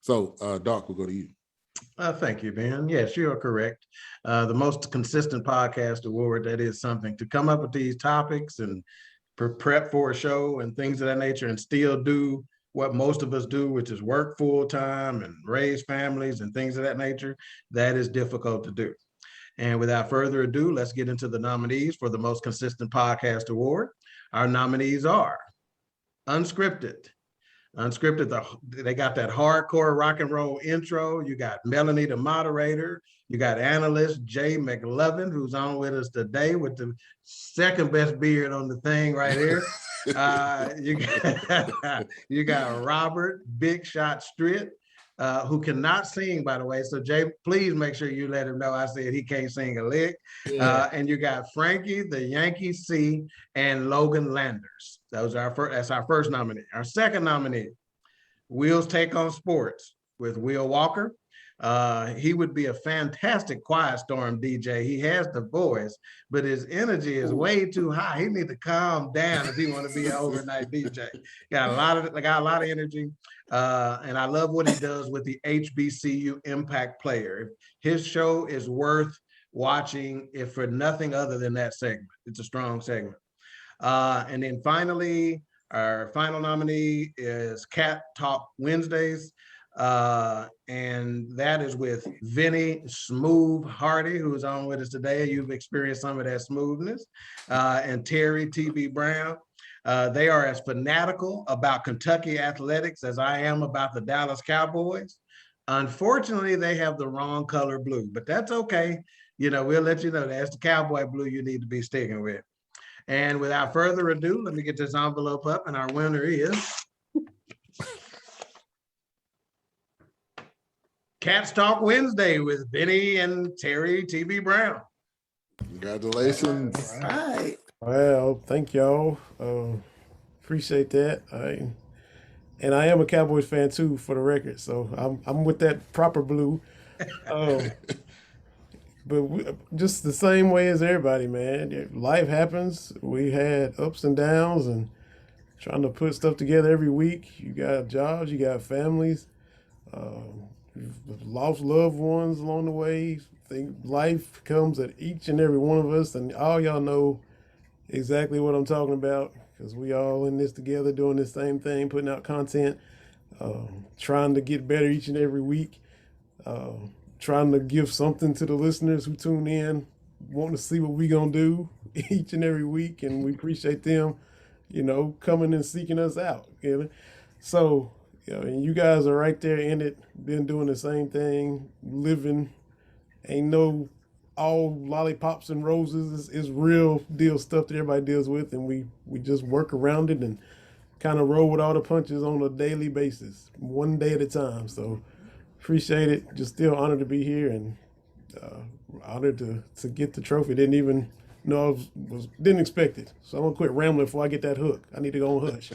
So Doc, we'll go to you. Thank you, Ben. Yes, you are correct. The most consistent podcast award, that is something to come up with these topics and prep for a show and things of that nature and still do what most of us do, which is work full time and raise families and things of that nature. That is difficult to do. And without further ado, let's get into the nominees for the most consistent podcast award. Our nominees are Unscripted. Unscripted, they got that hardcore rock and roll intro. You got Melanie, the moderator. You got analyst Jay Mclovin, who's on with us today with the second best beard on the thing right here. You got Robert Big Shot Stritt, who cannot sing, by the way. So Jay, please make sure you let him know I said he can't sing a lick. Yeah. And you got Frankie the Yankee C and Logan Landers. Those are that's our first nominee. Our second nominee, Will's Take on Sports with Will Walker. He would be a fantastic Quiet Storm DJ. He has the voice, but his energy is way too high. He needs to calm down if he want to be an overnight DJ. Got a lot of energy, and I love what he does with the HBCU Impact Player. His show is worth watching, if for nothing other than that segment. It's a strong segment. And then finally, our final nominee is Cat Talk Wednesdays. And that is with Vinny Smooth Hardy, who's on with us today. You've experienced some of that smoothness. And Terry T.B. Brown. They are as fanatical about Kentucky athletics as I am about the Dallas Cowboys. Unfortunately, they have the wrong color blue, but that's okay. We'll let you know that's the cowboy blue you need to be sticking with. And without further ado, let me get this envelope up, and our winner is Cats Talk Wednesday with Vinny and Terry T.B. Brown. Congratulations. All right. Well, thank y'all. Appreciate that. And I am a Cowboys fan too, for the record. So I'm with that proper blue. But just the same way as everybody, man. Life happens. We had ups and downs, and trying to put stuff together every week. You got jobs, you got families. You've lost loved ones along the way. Life comes at each and every one of us, and all y'all know exactly what I'm talking about, because we all in this together, doing the same thing, putting out content, trying to get better each and every week, trying to give something to the listeners who tune in, wanting to see what we gonna do each and every week, and we appreciate them, coming and seeking us out. So. And you guys are right there in it, been doing the same thing, living. Ain't no all lollipops and roses. It's real deal stuff that everybody deals with, and we just work around it and kind of roll with all the punches on a daily basis, one day at a time. So appreciate it. Just still honored to be here, and honored to get the trophy. Didn't even know didn't expect it. So I'm gonna quit rambling before I get that hook. I need to go on hush.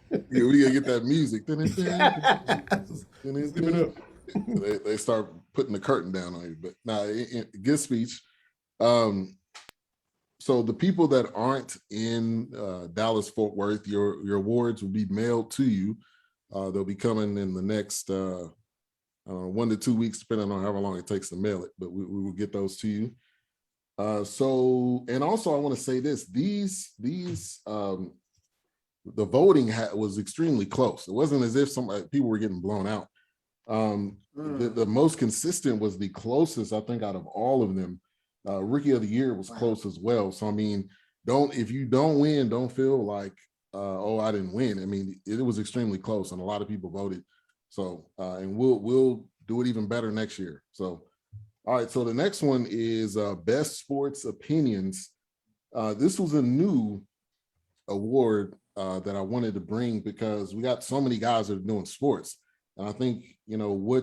Yeah, we gotta get that music. They start putting the curtain down on you. But good speech. So the people that aren't in Dallas Fort Worth, your awards will be mailed to you. They'll be coming in the next 1 to 2 weeks, depending on however long it takes to mail it. But we will get those to you. And also I want to say this: the voting was extremely close. It wasn't as if people were getting blown out. The most consistent was the closest, I think, out of all of them. Rookie of the Year was close as well. So, I mean, if you don't win, don't feel like, I didn't win. I mean, it was extremely close, and a lot of people voted. So, and we'll do it even better next year. So, all right. So the next one is Best Sports Opinions. This was a new award that I wanted to bring because we got so many guys that are doing sports. And I think, it's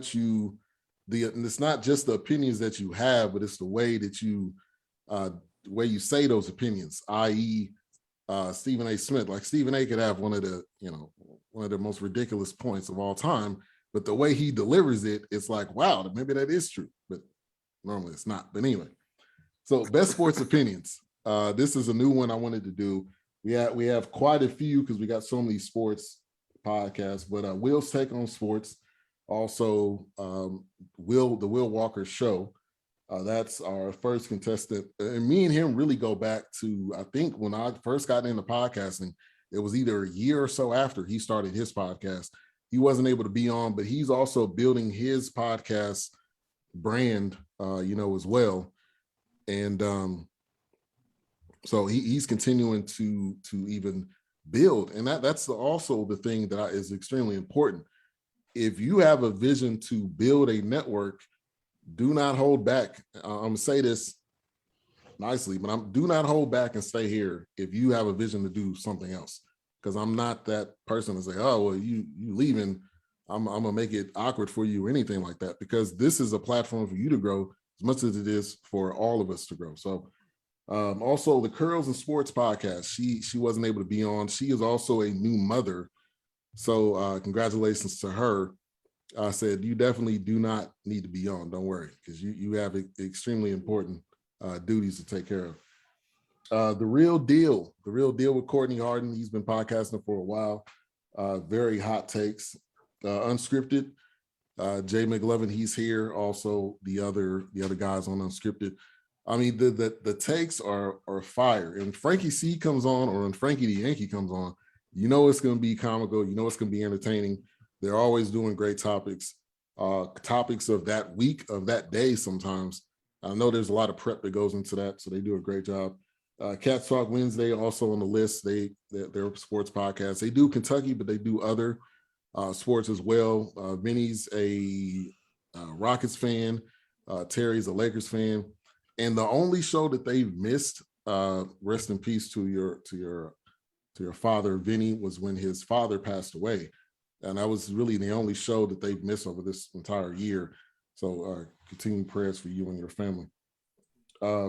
not just the opinions that you have, but it's the way that you say those opinions, i.e. Stephen A. Smith. Like Stephen A. could have one of the most ridiculous points of all time, but the way he delivers it, it's like, wow, maybe that is true, but normally it's not. But anyway, so Best Sports Opinions. This is a new one I wanted to do. We have quite a few because we got so many sports podcasts, but Will's Take on Sports, also the Will Walker Show. That's our first contestant. And me and him really go back to, I think when I first got into podcasting, it was either a year or so after he started his podcast. He wasn't able to be on, but he's also building his podcast brand, as well. And so he's continuing to even build. And that's also the thing that is extremely important. If you have a vision to build a network, do not hold back. I'm gonna say this nicely, but do not hold back and stay here if you have a vision to do something else. because I'm not that person to say, oh, well, you leaving, I'm gonna make it awkward for you or anything like that, because this is a platform for you to grow as much as it is for all of us to grow. So also the Curls and Sports podcast, she wasn't able to be on. She is also a new mother. So congratulations to her. I said, you definitely do not need to be on. Don't worry, because you have extremely important duties to take care of. The Real Deal with Courtney Harden. He's been podcasting for a while. Very hot takes. Unscripted. Jay Mclovin, he's here. Also, the other guys on Unscripted. I mean, the takes are fire. And Frankie C comes on, or when Frankie the Yankee comes on, you know it's going to be comical. You know it's going to be entertaining. They're always doing great topics of that week, of that day sometimes. I know there's a lot of prep that goes into that, so they do a great job. Cats Talk Wednesday also on the list. They're a sports podcast. They do Kentucky, but they do other sports as well. Vinny's a Rockets fan. Terry's a Lakers fan. And the only show that they've missed, rest in peace to your father, Vinny, was when his father passed away. And that was really the only show that they've missed over this entire year. So continuing prayers for you and your family.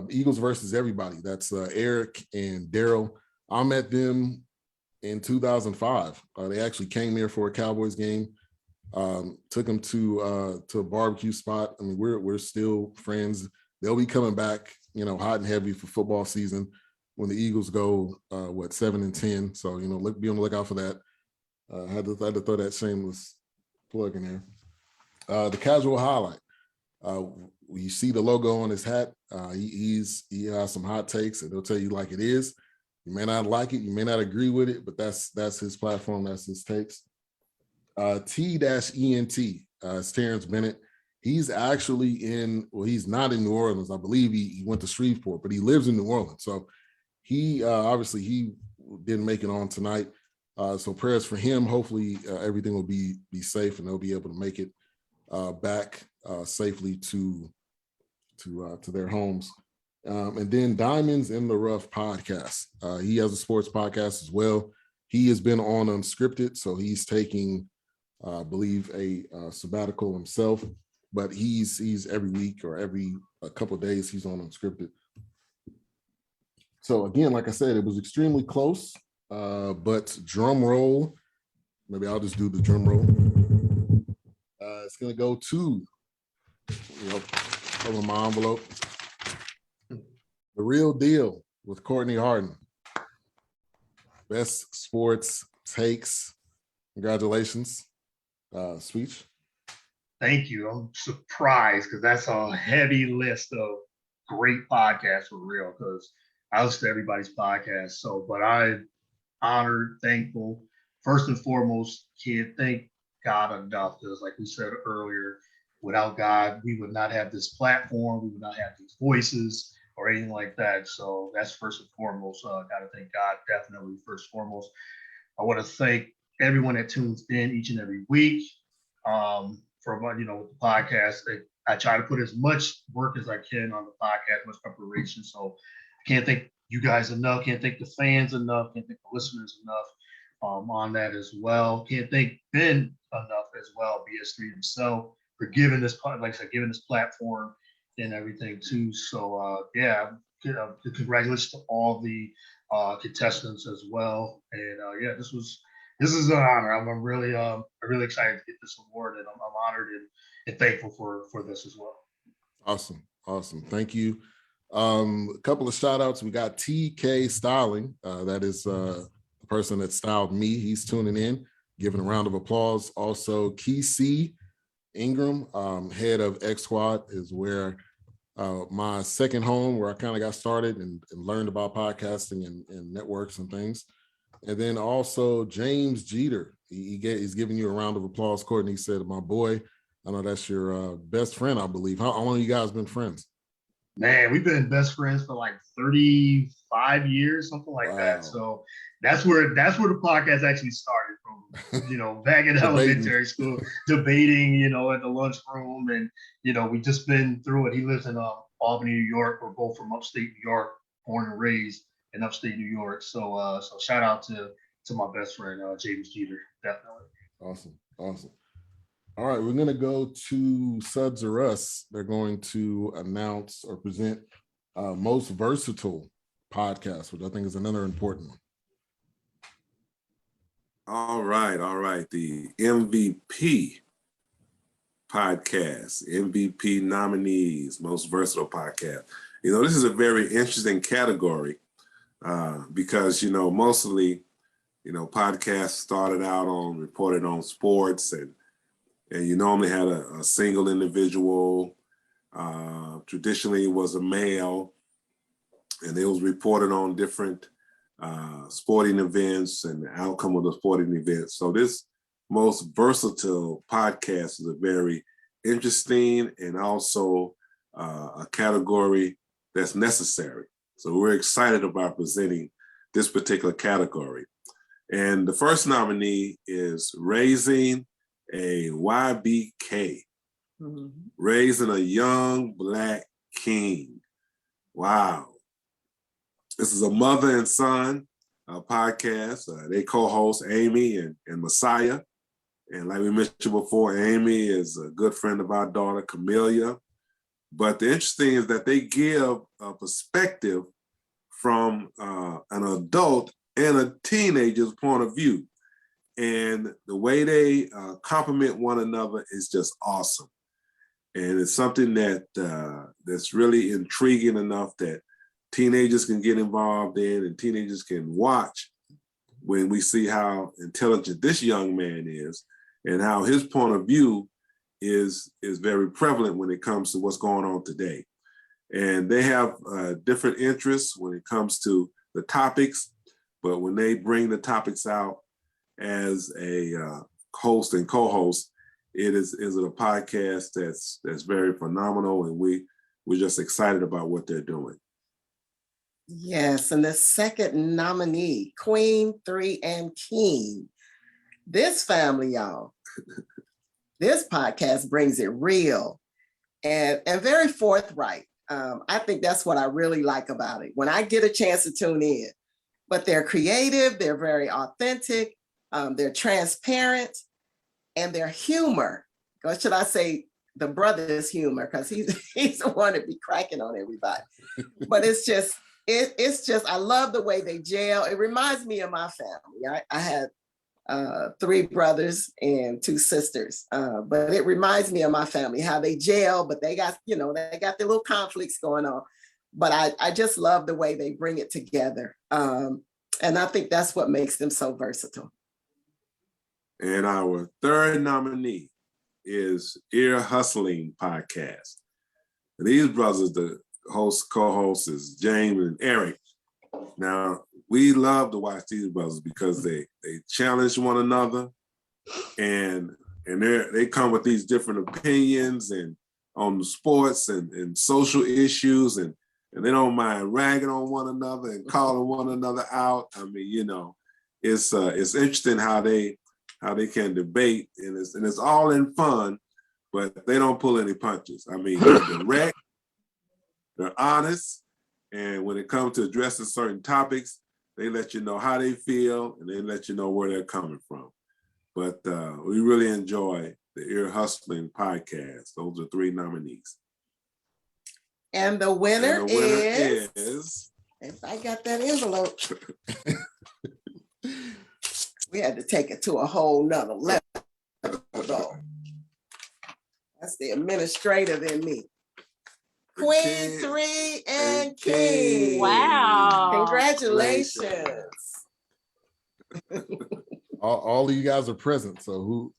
Eagles versus everybody. That's Eric and Daryl. I met them in 2005. They actually came here for a Cowboys game. Took them to a barbecue spot. I mean, we're still friends. They'll be coming back, hot and heavy for football season when the Eagles go 7-10. So be on the lookout for that. I had to throw that shameless plug in there. The Casual Highlight. You see the logo on his hat. He has some hot takes, and he'll tell you like it is. You may not like it, you may not agree with it, but that's his platform, that's his takes. T-ENT, it's Terrence Bennett. He's actually he's not in New Orleans. I believe he went to Shreveport, but he lives in New Orleans. So he obviously he didn't make it on tonight. So prayers for him. Hopefully everything will be safe and they'll be able to make it back safely to their homes. And then Diamonds in the Rough podcast. He has a sports podcast as well. He has been on Unscripted, so he's taking, I believe, a sabbatical himself. But he's every week or every couple of days he's on Unscripted. So again, like I said, it was extremely close. But drum roll. Maybe I'll just do the drum roll. It's gonna go to open my envelope. The Real Deal with Courtney Harden. Best sports takes. Congratulations. Speech. Thank you. I'm surprised because that's a heavy list of great podcasts for real, because I listen to everybody's podcast. So, but I'm honored, thankful. First and foremost, can't thank God enough, because like we said earlier, without God, we would not have this platform. We would not have these voices or anything like that. So that's first and foremost. Got to thank God, definitely first and foremost. I want to thank everyone that tunes in each and every week. For with the podcast, I try to put as much work as I can on the podcast, much preparation. So I can't thank you guys enough. Can't thank the fans enough. Can't thank the listeners enough on that as well. Can't thank Ben enough as well, BS3 himself, for giving this, like I said, giving this platform and everything too. So congratulations to all the contestants as well. And this is an honor. I'm really excited to get this award, and I'm honored and thankful for this as well. Awesome. Thank you. A couple of shout outs. We got TK Styling. That is the person that styled me. He's tuning in, giving a round of applause. Also, Kesey Ingram, head of X Squad, is where my second home, where I kind of got started and learned about podcasting and networks and things. And then also James Jeter. He's giving you a round of applause. Courtney said, my boy, I know that's your best friend, I believe. How long have you guys been friends? Man, we've been best friends for like 35 years, something like that. So that's where the podcast actually started from, back in elementary school, debating, at the lunchroom. And, we just been through it. He lives in Albany, New York. We're both from upstate New York, born and raised in upstate New York. So shout out to to my best friend, James Jeter, definitely. Awesome. All right, we're going to go to Subs or Us. They're going to announce or present most versatile podcast, which I think is another important one. All right. The MVP podcast, MVP nominees, most versatile podcast. This is a very interesting category because, mostly, podcasts started out reported on sports and you normally had a single individual, traditionally was a male, and it was reported on different sporting events and the outcome of the sporting events. So this most versatile podcast is a very interesting and also a category that's necessary. So we're excited about presenting this particular category. And the first nominee is Raising a YBK, Raising a Young Black King. Wow. This is a mother and son podcast. They co-host Amy and Messiah. And like we mentioned before, Amy is a good friend of our daughter, Camellia. But the interesting is that they give a perspective from an adult and a teenager's point of view. And the way they complement one another is just awesome. And it's something that's really intriguing enough that teenagers can get involved in and teenagers can watch when we see how intelligent this young man is and how his point of view is very prevalent when it comes to what's going on today. And they have different interests when it comes to the topics, but when they bring the topics out as a host and co-host, it is a podcast that's very phenomenal, and we're just excited about what they're doing. Yes, and the second nominee, Queen 3 and King. This family, y'all, this podcast brings it real and very forthright. I think that's what I really like about it. When I get a chance to tune in, but they're creative, they're very authentic, they're transparent, and their humor, or should I say the brother's humor, because he's the one that be cracking on everybody. But it's just, I love the way they gel. It reminds me of my family. I had 3 brothers and 2 sisters, but it reminds me of my family, how they gel, but they got their little conflicts going on. But I just love the way they bring it together. And I think that's what makes them so versatile. And our third nominee is Ear Hustling Podcast. And these brothers, the co-hosts is James and Eric. Now, we love to watch these brothers because they challenge one another and they come with these different opinions and on the sports and social issues and they don't mind ragging on one another and calling one another out. I mean, it's interesting how they can debate and it's all in fun, but they don't pull any punches. I mean, they're direct, they're honest, and when it comes to addressing certain topics, they let you know how they feel and they let you know where they're coming from. But we really enjoy the Ear Hustling Podcast. Those are 3 nominees. And the winner is, if I got that envelope, we had to take it to a whole nother level. That's the administrative in me. Queen 3 and King. Wow. Congratulations. All of you guys are present, so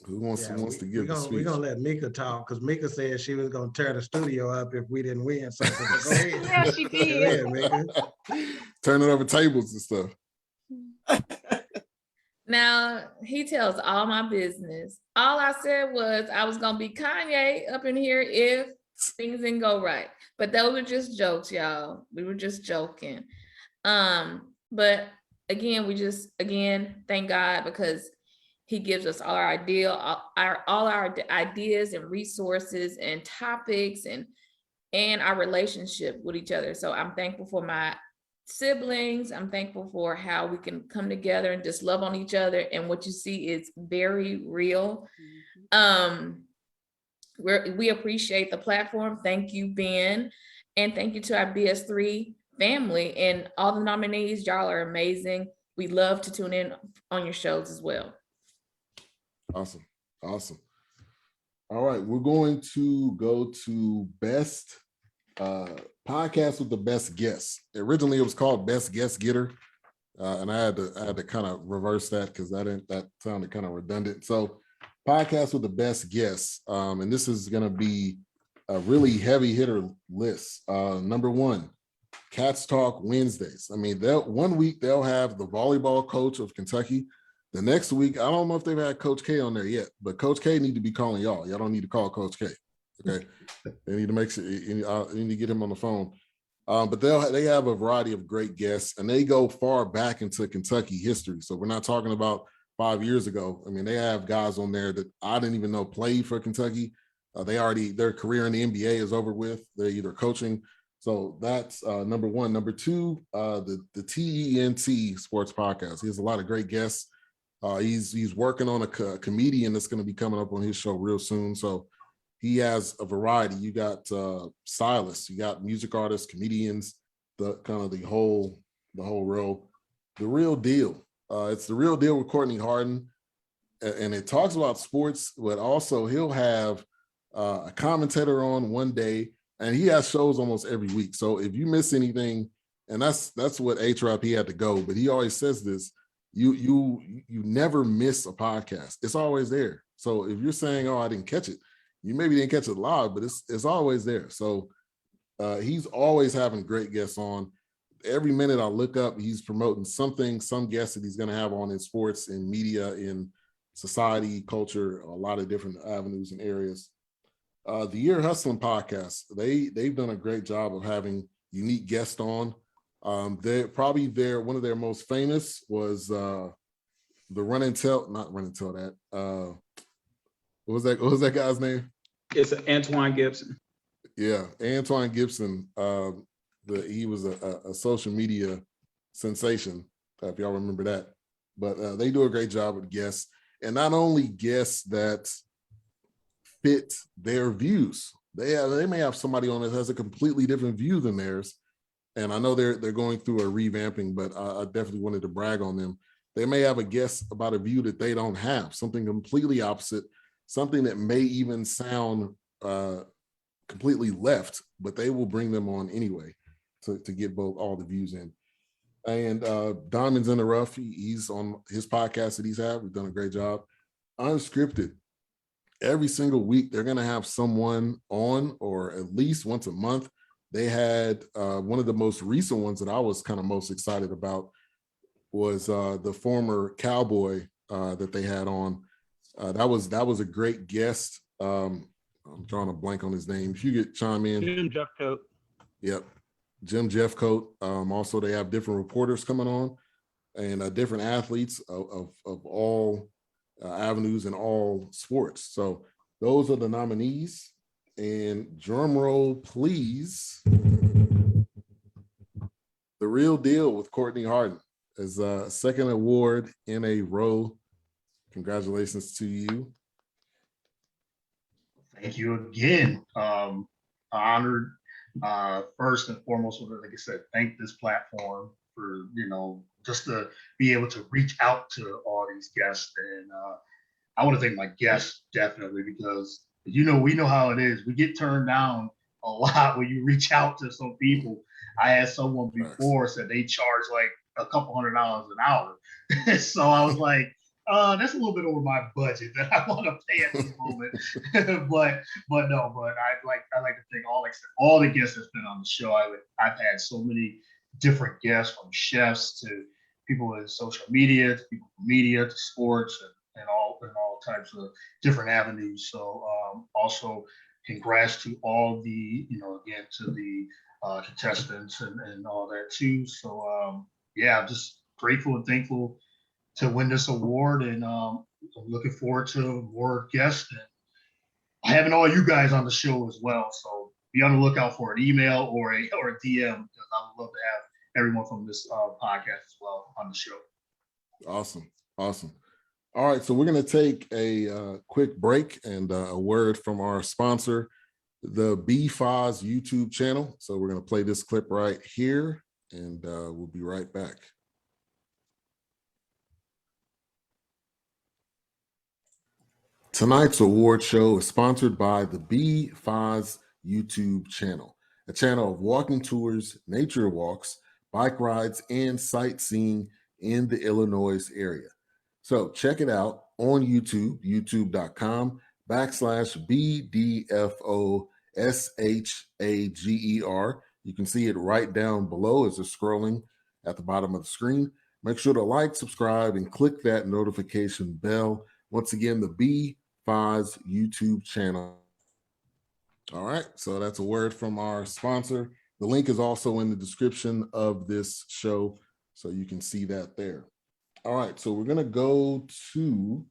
who wants to give the speech? We're gonna let Mika talk because Mika said she was gonna tear the studio up if we didn't win something. Go ahead. Yeah, she did. Go ahead, Mika. Turning over tables and stuff. Now, he tells all my business. All I said was I was gonna be Kanye up in here if things didn't go right. But those were just jokes, y'all. We were just joking. But again, thank God, because he gives us all our ideas and resources and topics and our relationship with each other. So I'm thankful for my siblings. I'm thankful for how we can come together and just love on each other. And what you see is very real. We appreciate the platform. Thank you, Ben. And thank you to our BS3 family and all the nominees. Y'all are amazing. We love to tune in on your shows as well. Awesome. Awesome. All right. We're going to go to best podcast with the best guests. Originally, it was called Best Guest Getter. And I had to kind of reverse that because that sounded kind of redundant. So podcast with the best guests. And this is going to be a really heavy hitter list. Number one, Cats Talk Wednesdays. I mean, one week they'll have the volleyball coach of Kentucky. The next week, I don't know if they've had Coach K on there yet, but Coach K need to be calling y'all. Y'all don't need to call Coach K. Okay, they need to make sure you need to get him on the phone. But they have a variety of great guests, and they go far back into Kentucky history. So we're not talking about 5 years ago. I mean, they have guys on there that I didn't even know played for Kentucky. Their career in the NBA is over with. They're either coaching. So that's number one. Number two, the TENT Sports Podcast. He has a lot of great guests. He's working on a comedian that's going to be coming up on his show real soon. So he has a variety. You got stylists, you got music artists, comedians, the whole row. The Real Deal. It's The Real Deal with Courtney Harden, and it talks about sports, but also he'll have a commentator on one day, and he has shows almost every week. So if you miss anything, and that's what A-Trap, he had to go, but he always says this. You never miss a podcast. It's always there. So if you're saying, oh, I didn't catch it, you maybe didn't catch it live, but it's always there. So he's always having great guests on. Every minute I look up, he's promoting something, some guest that he's going to have on in sports, in media, in society, culture, a lot of different avenues and areas. The Ear Hustling podcast, they've done a great job of having unique guests on. One of their most famous was the Run and Tell, not Run and Tell that. What was that guy's name? It's Antoine Gibson. Yeah, Antoine Gibson. He was a social media sensation, if y'all remember that. But they do a great job with guests, and not only guests that fit their views. They may have somebody on that has a completely different view than theirs. And I know they're going through a revamping, but I definitely wanted to brag on them. They may have a guest about a view that they don't have, something completely opposite, something that may even sound completely left, but they will bring them on anyway to get all the views in. And Diamonds in the Rough, he's on his podcast that he's had. We've done a great job. Unscripted. Every single week, they're going to have someone on, or at least once a month. They had one of the most recent ones that I was kind of most excited about was the former Cowboy that they had on. That was a great guest. I'm drawing a blank on his name. If you could chime in. Jim Jeffcoat. Yep. Jim Jeffcoat. Also, they have different reporters coming on and different athletes of all avenues in all sports. So those are the nominees. And drum roll, please. The Real Deal with Courtney Harden is a second award in a row. Congratulations to you. Thank you again. Honored. First and foremost, like I said, thank this platform for, just to be able to reach out to all these guests. And I want to thank my guests definitely, because we know how it is. We get turned down a lot when you reach out to some people. I had someone before said they charge like a couple $100 an hour. So I was like, that's a little bit over my budget that I want to pay at this moment. but I'd like to thank all the guests that's been on the show. I've had so many different guests, from chefs to people in social media, to people from media, to sports, and all types of different avenues. So also congrats to all the, again, to the contestants and all that too. So I'm just grateful and thankful to win this award, and I'm looking forward to more guests and having all you guys on the show as well. So be on the lookout for an email or a DM, because I would love to have everyone from this podcast as well on the show. Awesome. All right, so we're going to take a quick break and a word from our sponsor, the BFoz YouTube channel. So we're going to play this clip right here, and we'll be right back. Tonight's award show is sponsored by the BFoz YouTube channel, a channel of walking tours, nature walks, bike rides, and sightseeing in the Illinois area. So check it out on YouTube, youtube.com/BDFOSHAGER. You can see it right down below as it's scrolling at the bottom of the screen. Make sure to like, subscribe, and click that notification bell. Once again, the BFoz YouTube channel. All right, so that's a word from our sponsor. The link is also in the description of this show, so you can see that there. All right, so we're gonna go to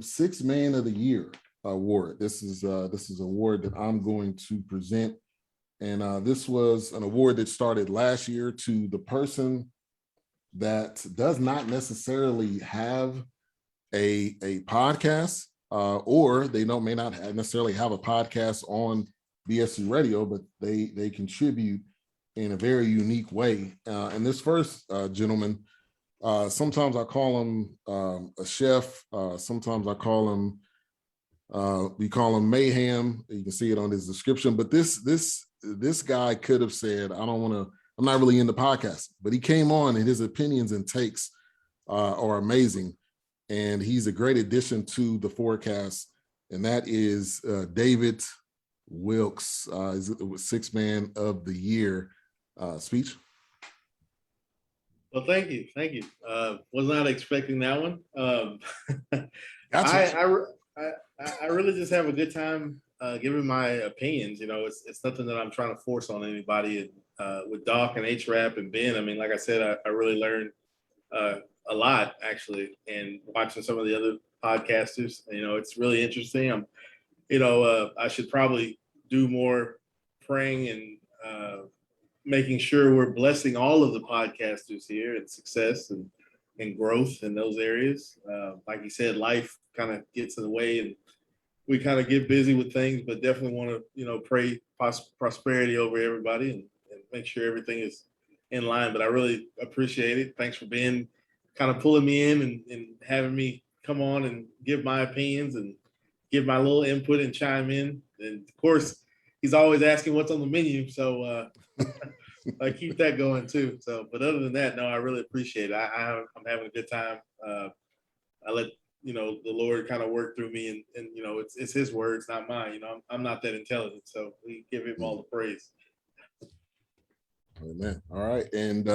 Sixth Man of the Year award. This is an award that I'm going to present, and this was an award that started last year to the person that does not necessarily have a podcast, or they may not necessarily have a podcast on BS3 Radio, but they contribute in a very unique way. And this first gentleman, sometimes I call him a chef. Sometimes I call him, we call him Mayhem. You can see it on his description. But this guy could have said, I'm not really into podcasting. But he came on, and his opinions and takes are amazing. And he's a great addition to the forecast. And that is David Wilkes, is Sixth Man of the Year speech. Well, thank you. Was not expecting that one. Gotcha. I really just have a good time giving my opinions. You know, it's nothing that I'm trying to force on anybody. With Doc and HRAP and Ben, I mean, like I said, I really learned a lot actually, and watching some of the other podcasters. You know, it's really interesting. I should probably do more praying and making sure we're blessing all of the podcasters here and success and growth in those areas. Like you said, life kind of gets in the way and we kind of get busy with things, but definitely want to, pray prosperity over everybody and make sure everything is in line. But I really appreciate it. Thanks for being kind of pulling me in and having me come on and give my opinions and give my little input and chime in. And of course, he's always asking what's on the menu. So I keep that going too. So, but other than that, no, I really appreciate it. I'm having a good time. I let, the Lord kind of work through me and it's his words, not mine. I'm not that intelligent. So we give him all the praise. Amen. All right. And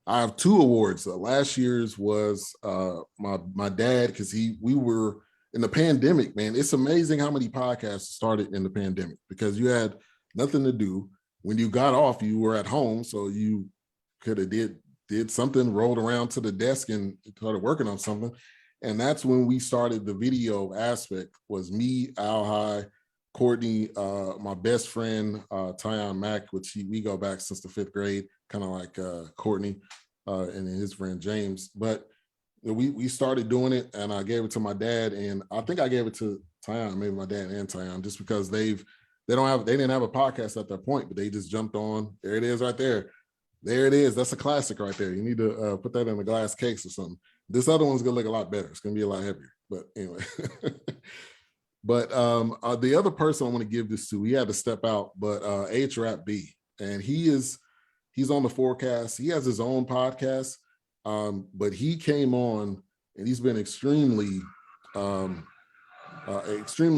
I have two awards. Last year's was my dad, because we were in the pandemic, man. It's amazing how many podcasts started in the pandemic because you had nothing to do. When you got off, you were at home, so you could have did something, rolled around to the desk and started working on something. And that's when we started the video aspect, was me, Al High, Courtney, my best friend, Tyon Mack, which we go back since the 5th grade, kind of like Courtney and his friend James. But we started doing it, and I gave it to my dad, and I think I gave it to Tyon, maybe my dad and Tyon, just because they didn't have a podcast at that point, but they just jumped on. There it is right there. There it is. That's a classic right there. You need to put that in a glass case or something. This other one's gonna look a lot better. It's gonna be a lot heavier. But anyway. But the other person I want to give this to, he had to step out, but HRAP B, and he's on the forecast. He has his own podcast, but he came on and he's been extremely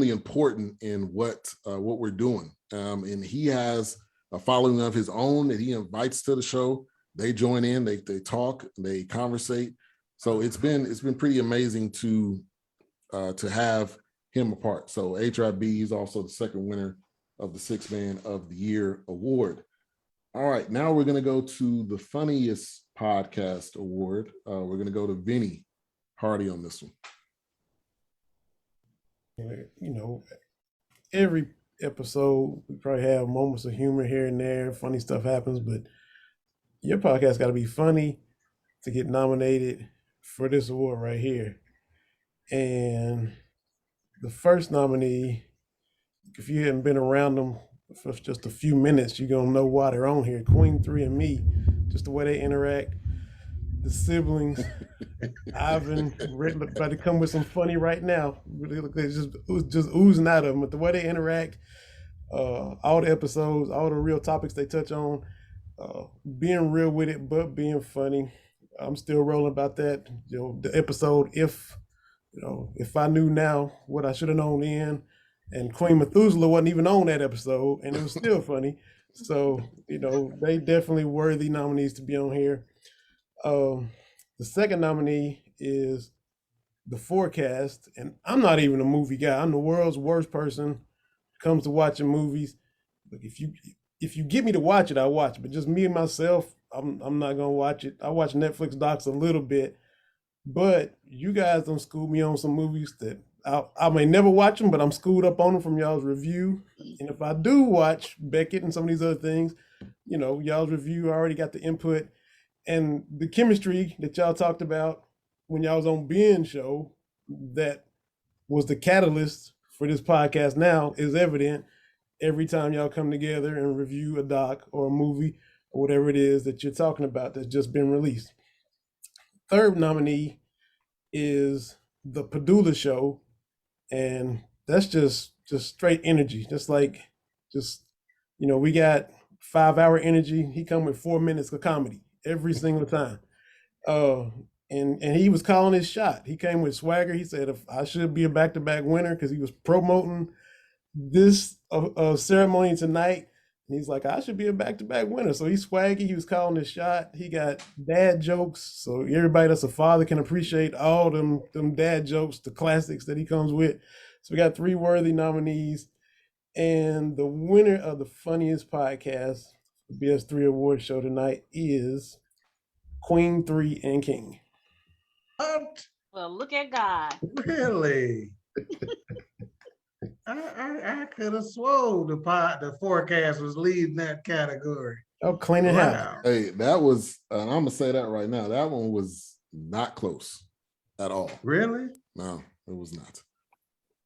important in what we're doing. And he has a following of his own that he invites to the show. They join in, they talk, they conversate. So it's been pretty amazing to have him a part. So HRB, he's also the second winner of the Sixth Man of the Year award. All right, now we're gonna go to the funniest podcast award. We're gonna go to Vinny Hardy on this one. Every episode we probably have moments of humor here and there, funny stuff happens, but your podcast got to be funny to get nominated for this award right here. And the first nominee, if you hadn't been around them for just a few minutes, you're going to know why they're on here. Queen 3 and me, just the way they interact. The siblings, Ivan, about to come with some funny right now. It's just oozing out of them. But the way they interact, all the episodes, all the real topics they touch on, being real with it, but being funny. I'm still rolling about that. The episode, if I knew now what I should have known then, and Queen Methuselah wasn't even on that episode, and it was still funny. So, they definitely worthy nominees to be on here. The second nominee is The Forecast, and I'm not even a movie guy. I'm the world's worst person when it comes to watching movies. But if you get me to watch it, I'll watch it. But just me and myself, I'm not gonna watch it. I watch Netflix docs a little bit, but you guys don't school me on some movies that I may never watch them, but I'm schooled up on them from y'all's review. And if I do watch Beckett and some of these other things, y'all's review, I already got the input. And the chemistry that y'all talked about when y'all was on Ben's show, that was the catalyst for this podcast now, is evident every time y'all come together and review a doc or a movie or whatever it is that you're talking about that's just been released. Third nominee is the Padula Show, and that's just straight energy. We got 5-hour energy. He come with 4 minutes of comedy every single time. And he was calling his shot. He came with swagger. He said, if I should be a back-to-back winner, because he was promoting this ceremony tonight. And he's like, I should be a back-to-back winner. So he's swaggy. He was calling his shot. He got dad jokes. So everybody that's a father can appreciate all them dad jokes, the classics that he comes with. So we got 3 worthy nominees. And the winner of the funniest podcast, the BS3 Award show tonight, is Queen 3 and King. What? Well, look at God. Really? I could have swore the forecast was leading that category. Oh, cleaning house. Hey, that was, and I'm gonna say that right now, that one was not close at all. Really? No, it was not.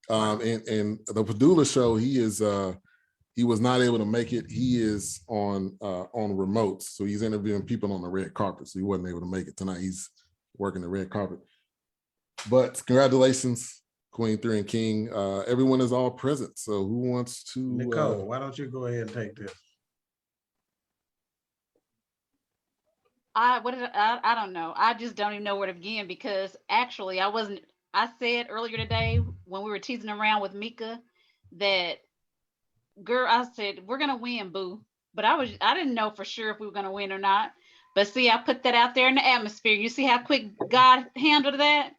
And the Padula show, he was not able to make it. He is on remote, so he's interviewing people on the red carpet, so he wasn't able to make it tonight. He's working the red carpet. But congratulations, Queen 3 and King. Everyone is all present. So who wants to? Nicole, why don't you go ahead and take this? I don't know. I just don't even know where to begin, because actually I said earlier today when we were teasing around with Mika that, girl, I said, we're gonna win, boo. But I didn't know for sure if we were gonna win or not. But see, I put that out there in the atmosphere. You see how quick God handled that?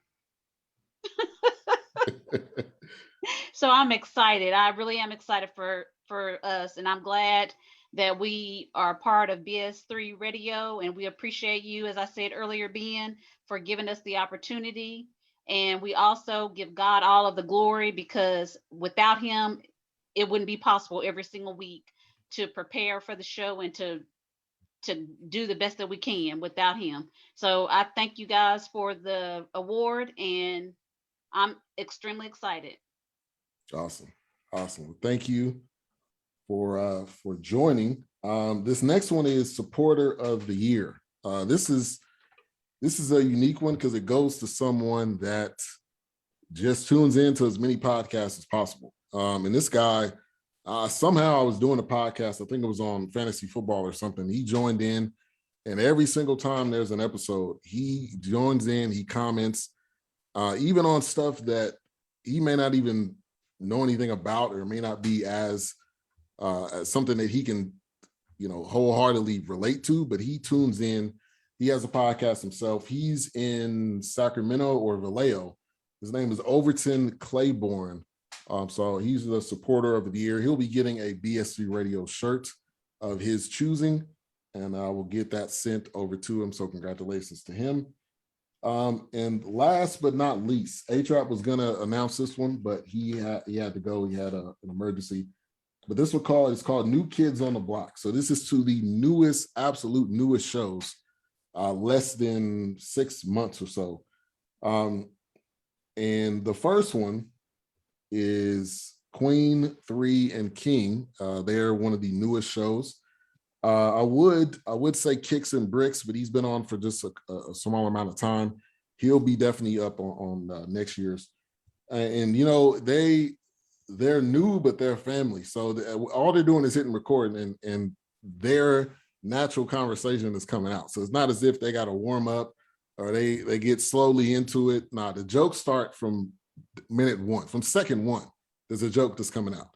So I'm excited. I really am excited for us, and I'm glad that we are part of BS3 Radio, and we appreciate you, as I said earlier, Ben, for giving us the opportunity. And we also give God all of the glory, because without him, it wouldn't be possible every single week to prepare for the show and to do the best that we can without him. So I thank you guys for the award, and I'm extremely excited. Awesome. Thank you for joining. This next one is Supporter of the Year. This is a unique one because it goes to someone that just tunes into as many podcasts as possible. And this guy, somehow I was doing a podcast, I think it was on fantasy football or something. He joined in, and every single time there's an episode, he joins in, he comments, even on stuff that he may not even know anything about, or may not be as something that he can, wholeheartedly relate to, but he tunes in. He has a podcast himself. He's in Sacramento or Vallejo. His name is Overton Claiborne. So he's the Supporter of the Year. He'll be getting a BS3 Radio shirt of his choosing, and I will get that sent over to him. So congratulations to him. And last but not least, A-Trap was going to announce this one, but he had to go. He had an emergency. but this one it's called New Kids on the Block. So this is to the newest, absolute newest shows, less than 6 months or so. And the first one is Queen, 3, and King. They're one of the newest shows. I would say Kicks and Bricks, but he's been on for just a small amount of time. He'll be definitely up on next year's. And you know, they're new, but they're family. So all they're doing is hitting record, and their natural conversation is coming out. So it's not as if they got to warm up or they get slowly into it. Nah, the jokes start from minute one, from second one. There's a joke that's coming out.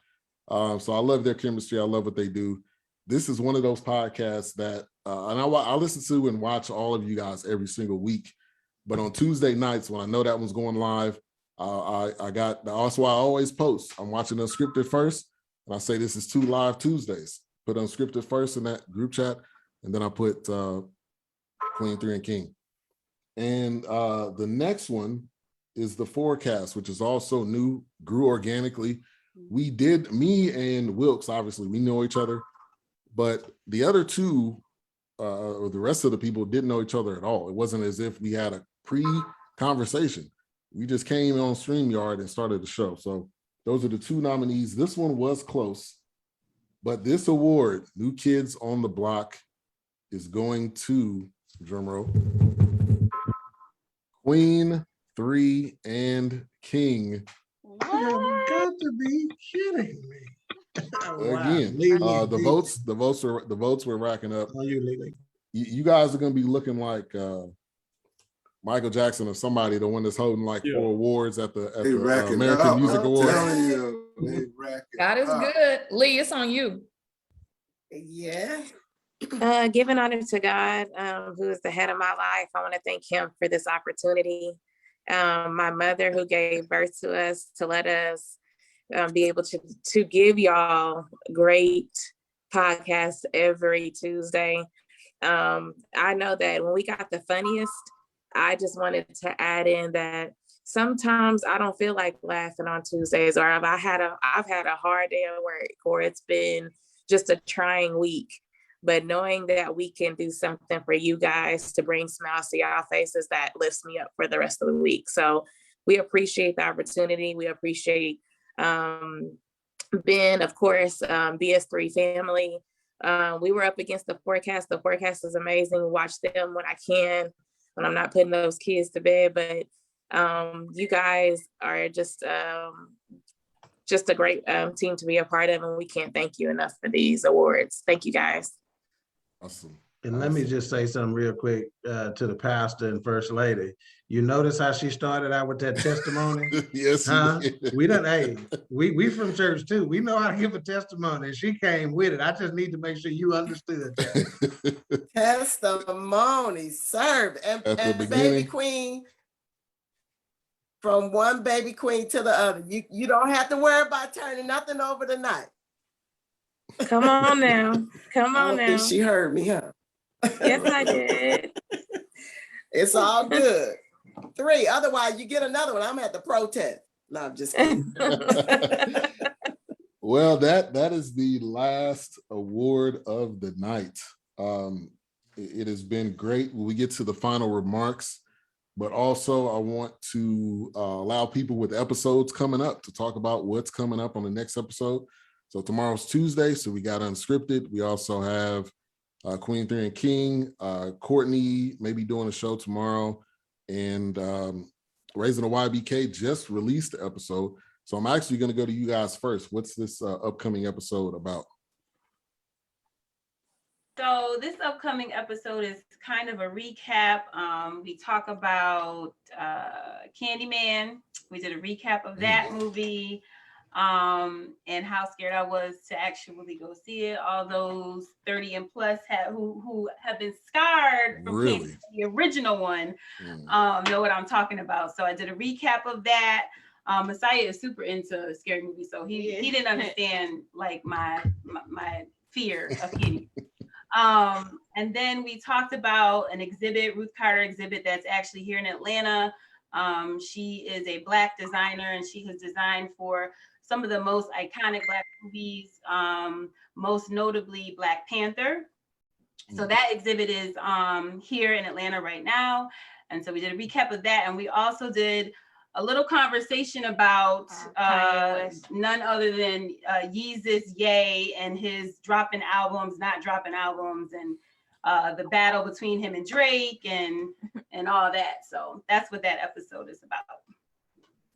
So I love their chemistry. I love what they do. This is one of those podcasts that, and I listen to and watch all of you guys every single week. But on Tuesday nights, when I know that one's going live, that's why I always post. I'm watching Unscripted first, and I say this is 2 live Tuesdays. Put Unscripted first in that group chat, and then I put Queen, 3, and King. And the next one is The Forecast, which is also new, grew organically. Me and Wilkes, obviously, we know each other, but the other two, or the rest of the people, didn't know each other at all. It wasn't as if we had a pre-conversation. We just came on StreamYard and started the show. So those are the 2 nominees. This one was close, but this award, New Kids on the Block, is going to, drumroll, Queen, 3, and King. You've got to be kidding me. Again, the votes were racking up. You guys are going to be looking like Michael Jackson or somebody, the one that's holding like 4 awards at the American Music Awards. God is good. Lee, it's on you. Yeah. Giving honor to God, who is the head of my life. I want to thank him for this opportunity. My mother, who gave birth to us, to let us be able to give y'all great podcasts every Tuesday. I know that when we got the funniest, I just wanted to add in that sometimes I don't feel like laughing on Tuesdays, or I've had a hard day at work, or it's been just a trying week. But knowing that we can do something for you guys to bring smiles to y'all faces, that lifts me up for the rest of the week. So we appreciate the opportunity. We appreciate Ben, of course, BS3 family. We were up against The Forecast. The Forecast is amazing. Watch them when I can, when I'm not putting those kids to bed. But you guys are just a great team to be a part of, and we can't thank you enough for these awards. Thank you, guys. Awesome. And let me just say something real quick to the pastor and first lady. You notice how she started out with that testimony? Yes. Huh? We from church too. We know how to give a testimony. She came with it. I just need to make sure you understood that. Testimony served. And baby queen, from one baby queen to the other. You don't have to worry about turning nothing over tonight. Come on now. Come on now. I think she heard me, huh? Yes, I did. It's all good. 3, otherwise you get another one. I'm at the protest. No, I'm just kidding. Well, that is the last award of the night. It has been great when we get to the final remarks, but also I want to allow people with episodes coming up to talk about what's coming up on the next episode. So tomorrow's Tuesday, so we got Unscripted. We also have Queen, 3, and King. Courtney may be doing a show tomorrow, and Raising a YBK just released the episode. So I'm actually going to go to you guys first. What's this upcoming episode about? So this upcoming episode is kind of a recap. We talk about Candyman. We did a recap of that movie. And how scared I was to actually go see it. All those 30 and plus who have been scarred from the original one know what I'm talking about. So I did a recap of that. Messiah is super into scary movies, so he didn't understand like my fear of Kenny. And then we talked about an exhibit, Ruth Carter exhibit, that's actually here in Atlanta. She is a Black designer, and she has designed for some of the most iconic Black movies, most notably Black Panther. So that exhibit is here in Atlanta right now. And so we did a recap of that. And we also did a little conversation about none other than Yeezus Ye and his dropping albums, not dropping albums, and the battle between him and Drake and all that. So that's what that episode is about.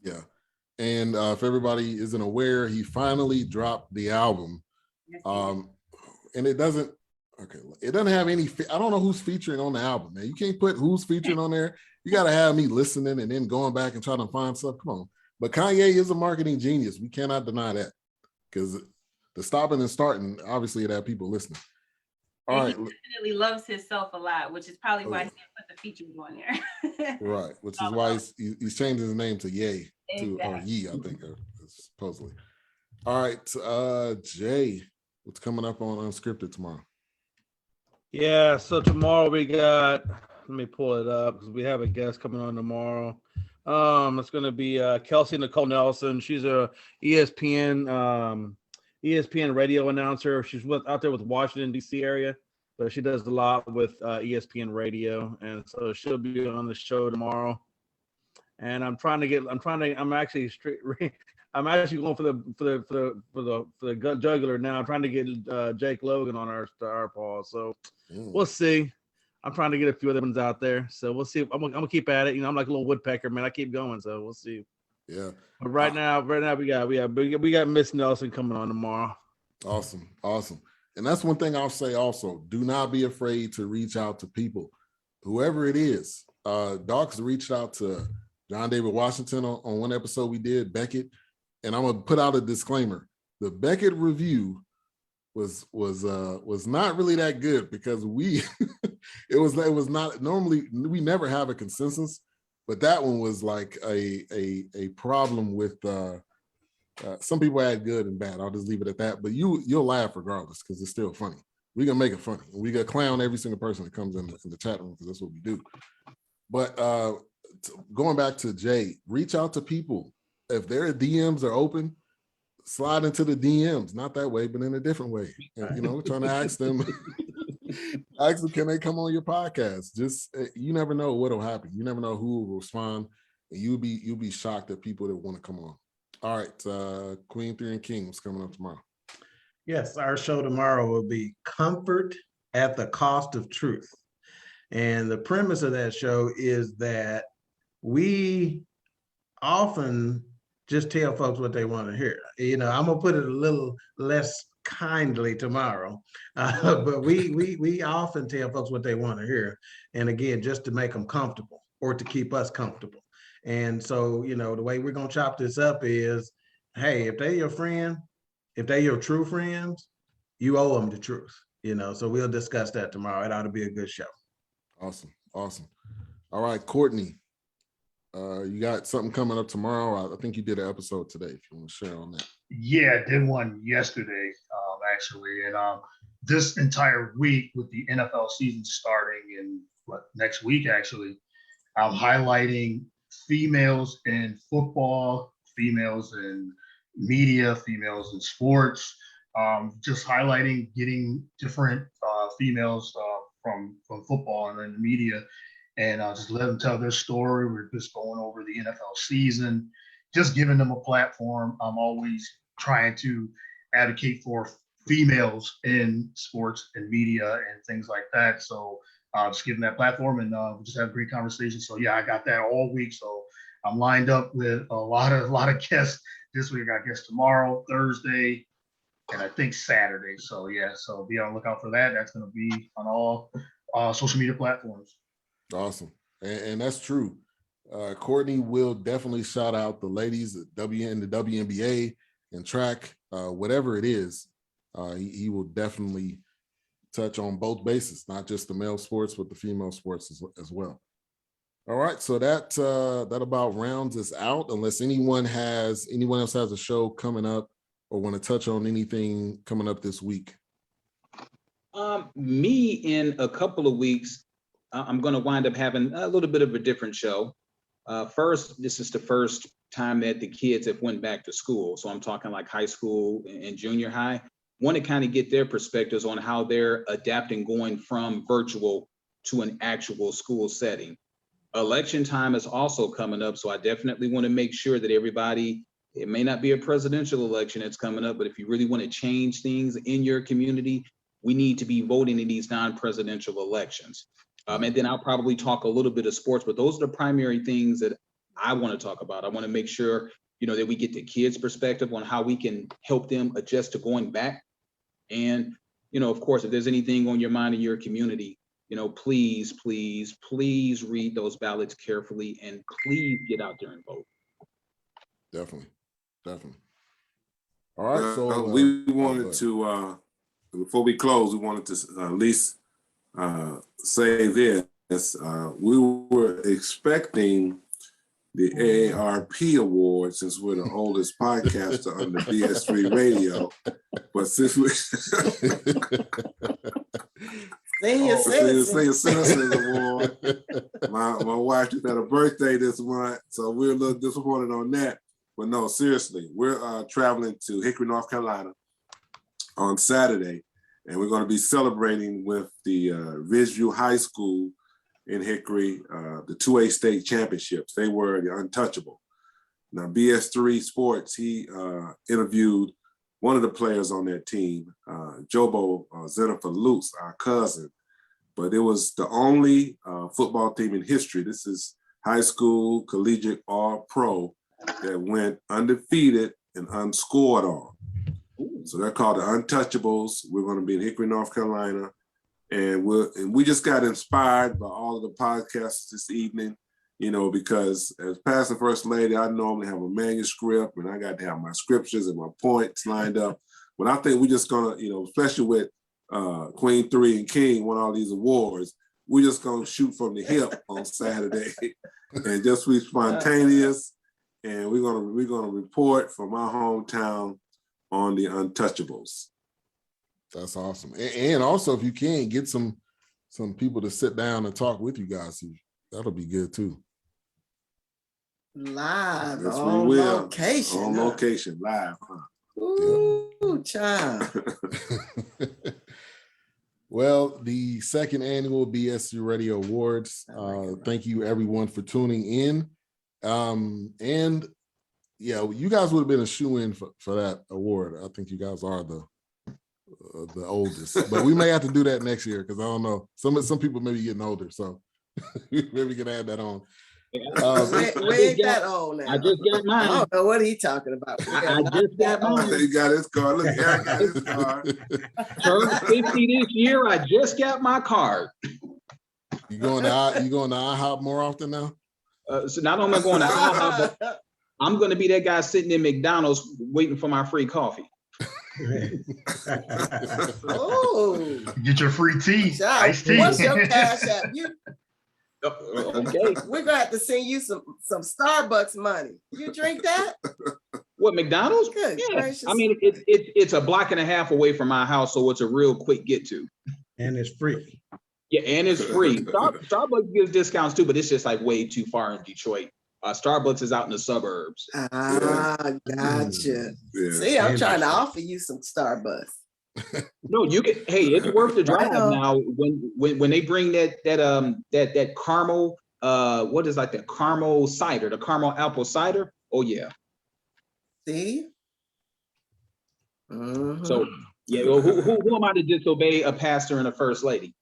Yeah. And if everybody isn't aware, he finally dropped the album. Yes, and it doesn't have any, I don't know who's featuring on the album, man. You can't put who's featuring on there. You got to have me listening and then going back and trying to find stuff. Come on. But Kanye is a marketing genius. We cannot deny that, because the stopping and starting, obviously it had people listening. All right. He definitely loves himself a lot, which is probably why he put the features on there. Right, which is why he's changed his name to Ye, or Yee, I think, supposedly. All right, Jay, what's coming up on Unscripted tomorrow? Yeah, so tomorrow we got, let me pull it up because we have a guest coming on tomorrow. It's going to be Kelsey Nicole Nelson. She's a ESPN radio announcer. She's out there with Washington, D.C. area, but she does a lot with ESPN radio. And so she'll be on the show tomorrow. And I'm actually going for the jugular now. I'm trying to get Jake Logan on our star, Paul. So we'll see. I'm trying to get a few other ones out there. So we'll see. I'm gonna keep at it. You know, I'm like a little woodpecker, man. I keep going. So we'll see. Yeah. But right now we got Miss Nelson coming on tomorrow. Awesome. And that's one thing I'll say also. Do not be afraid to reach out to people, whoever it is. Docs reached out to John David Washington on one episode we did, Beckett. And I'm gonna put out a disclaimer. The Beckett review was not really that good, because it was not, normally we never have a consensus, but that one was like a problem with some people had good and bad. I'll just leave it at that. But you'll laugh regardless, because it's still funny. We're gonna make it funny. We gonna clown every single person that comes in the chat room, because that's what we do. But going back to Jay, reach out to people. If their DMs are open, slide into the DMs, not that way, but in a different way. And, trying to ask them, can they come on your podcast? Just, you never know what'll happen. You never know who will respond, and you'll be shocked at people that want to come on. All right, Queen 3 and King, what's coming up tomorrow? Yes, our show tomorrow will be Comfort at the Cost of Truth. And the premise of that show is that we often just tell folks what they want to hear. I'm gonna put it a little less kindly tomorrow, but we often tell folks what they want to hear, and again, just to make them comfortable or to keep us comfortable. And so, the way we're gonna chop this up is, hey, if they're your friend, if they're your true friends, you owe them the truth. So we'll discuss that tomorrow. It ought to be a good show. Awesome. All right, Courtney. You got something coming up tomorrow. I think you did an episode today, if you want to share on that. Yeah, I did one yesterday, actually. And this entire week, with the NFL season starting in next week, actually, I'm highlighting females in football, females in media, females in sports, just highlighting getting different females from football and then the media, and just let them tell their story. We're just going over the NFL season, just giving them a platform. I'm always trying to advocate for females in sports and media and things like that. So just giving that platform, and we just have great conversations. So yeah, I got that all week. So I'm lined up with a lot of guests this week. I guess tomorrow, Thursday, and I think Saturday. So yeah, so be on the lookout for that. That's going to be on all social media platforms. Awesome. And that's true. Courtney will definitely shout out the ladies in the WNBA and track, whatever it is. He will definitely touch on both bases, not just the male sports, but the female sports as well. All right, so that about rounds us out, unless anyone else has a show coming up or want to touch on anything coming up this week. Me, in a couple of weeks, I'm going to wind up having a little bit of a different show. First, this is the first time that the kids have went back to school. So I'm talking like high school and junior high. Want to kind of get their perspectives on how they're adapting going from virtual to an actual school setting. Election time is also coming up, so I definitely want to make sure that everybody, it may not be a presidential election that's coming up, but if you really want to change things in your community, we need to be voting in these non-presidential elections. And then I'll probably talk a little bit of sports, but those are the primary things that I want to talk about. I want to make sure, that we get the kids' perspective on how we can help them adjust to going back. And, of course, if there's anything on your mind in your community, please, please, please read those ballots carefully and please get out there and vote. Definitely. All right. So we wanted to, before we close, we wanted to at least say this. We were expecting the AARP award, since we're the oldest podcaster on the BS3 Radio, but since we Senior Citizens Award, my wife just had a birthday this month, so we're a little disappointed on that. But no, seriously, we're traveling to Hickory, North Carolina on Saturday, and we're going to be celebrating with the Ridgeview High School in Hickory, the 2A state championships. They were the untouchable. Now, BS3 Sports, he interviewed one of the players on that team, Jobo Zenifer Lutz, our cousin, but it was the only football team in history. This is high school, collegiate, or pro that went undefeated and unscored on. So they're called the Untouchables. We're going to be in Hickory, North Carolina. And we just got inspired by all of the podcasts this evening, because as Pastor First Lady, I normally have a manuscript and I got to have my scriptures and my points lined up. But I think we're just going to, especially with Queen 3 and King won all these awards, we're just going to shoot from the hip on Saturday and just be spontaneous. And we're going to report from our hometown on the Untouchables. That's awesome. And also, if you can, get some people to sit down and talk with you guys. That'll be good too. Live Yes, on we will. location. On location, live. Huh? Ooh, child. Well, the second annual BS3 Radio Awards. Thank you everyone for tuning in. And yeah, you guys would have been a shoo-in for that award. I think you guys are the oldest, but we may have to do that next year because I don't know. Some people may be getting older, so maybe we can add that on. We ain't that old now. I just got mine. I don't know what he's talking about. I just got mine. He got his card. Look, Eric got his card. Turned 50 this year. I just got my card. You going to IHOP more often now? So not only am I going to IHOP, but I'm going to be that guy sitting in McDonald's waiting for my free coffee. Oh, get your free tea. Iced tea. What's your cash app? Okay. We're gonna have to send you some Starbucks money. You drink that? What, McDonald's? Good gracious. I mean, it's a block and a half away from my house, so it's a real quick get to. And it's free. Yeah, and it's free. Starbucks gives discounts too, but it's just like way too far in Detroit. Starbucks is out in the suburbs. Gotcha. Yeah. See, I'm trying to offer you some Starbucks. No, you can. Hey, it's worth the drive now. When they bring that caramel, what is like the caramel cider, the caramel apple cider? Oh yeah. See. Mm-hmm. So yeah, well, who am I to disobey a pastor and a first lady?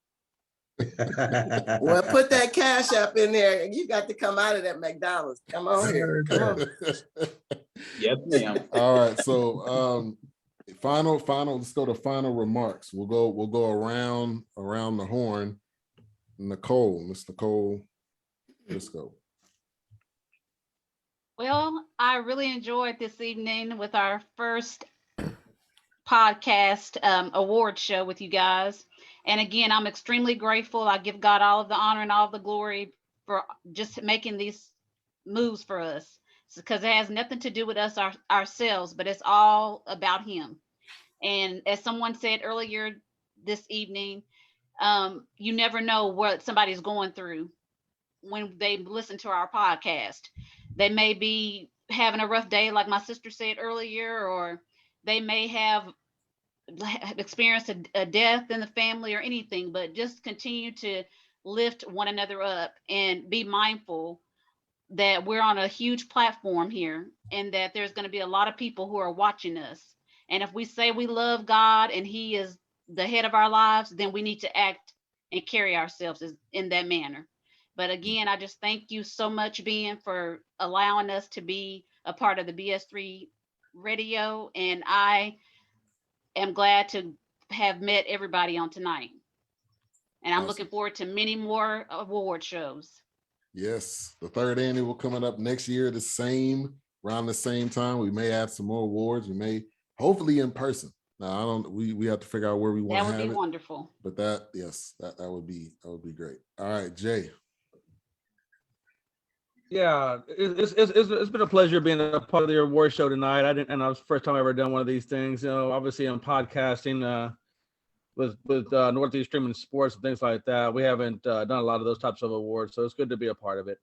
Well, put that cash up in there. You got to come out of that McDonald's. Come on here. Come on. Yes, ma'am. All right. So final, let's go to final remarks. We'll go around the horn. Miss Nicole Briscoe. Well, I really enjoyed this evening with our first podcast award show with you guys. And again, I'm extremely grateful. I give God all of the honor and all of the glory for just making these moves for us, because it has nothing to do with us ourselves, but it's all about Him. And as someone said earlier this evening, you never know what somebody's going through when they listen to our podcast. They may be having a rough day, like my sister said earlier, or they may have experienced a death in the family or anything, but just continue to lift one another up and be mindful that we're on a huge platform here and that there's going to be a lot of people who are watching us. And if we say we love God and He is the head of our lives, then we need to act and carry ourselves in that manner. But again, I just thank you so much, Ben, for allowing us to be a part of the BS3 radio. And I am glad to have met everybody on tonight. And I'm looking forward to many more award shows. Yes, the 3rd annual coming up next year, around the same time. We may have some more awards. We may, hopefully in person. Now we have to figure out where we want to have it. That would be wonderful. But that would be great. All right, Jay. Yeah, it's been a pleasure being a part of the award show tonight. It was the first time I ever done one of these things. Obviously I'm podcasting with Northeast Streaming Sports and things like that. We haven't done a lot of those types of awards, so it's good to be a part of it.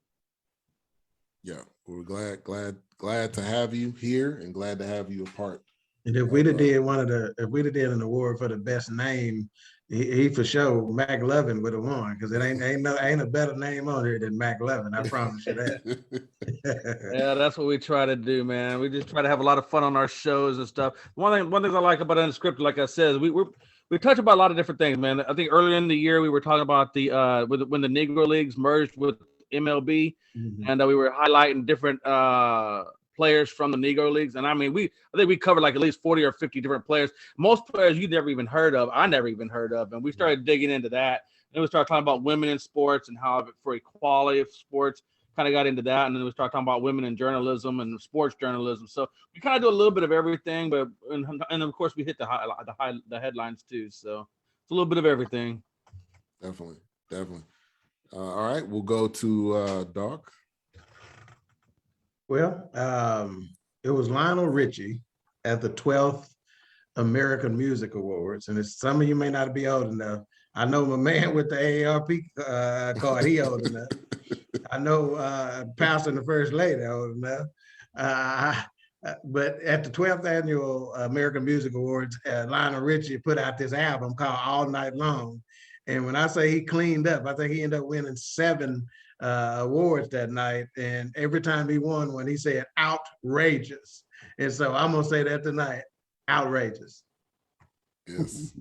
Yeah, we're glad to have you here and glad to have you a part. And if we'd have did an award for the best name, he for sure Mclovin would have won, because it ain't a better name on here than Mclovin. I promise you that. Yeah, that's what we try to do, man. We just try to have a lot of fun on our shows and stuff. One thing I like about Unscripted, like I said, is we touch about a lot of different things, man. I think earlier in the year we were talking about when the Negro Leagues merged with MLB, and we were highlighting different players from the Negro Leagues. And I mean, I think we covered like at least 40 or 50 different players. Most players you never even heard of, I never even heard of. And we started digging into that. And we started talking about women in sports and how for equality of sports, kind of got into that. And then we started talking about women in journalism and sports journalism. So we kind of do a little bit of everything, and of course we hit the headlines too. So it's a little bit of everything. Definitely. All right, we'll go to Doc. Well, it was Lionel Richie at the 12th American Music Awards. And some of you may not be old enough. I know my man with the AARP card, he old enough. I know Pastor and the First Lady old enough. But at the 12th Annual American Music Awards, Lionel Richie put out this album called All Night Long. And when I say he cleaned up, I think he ended up winning 7 awards that night, and every time he won one, he said outrageous. And so I'm gonna say that tonight, outrageous. Yes.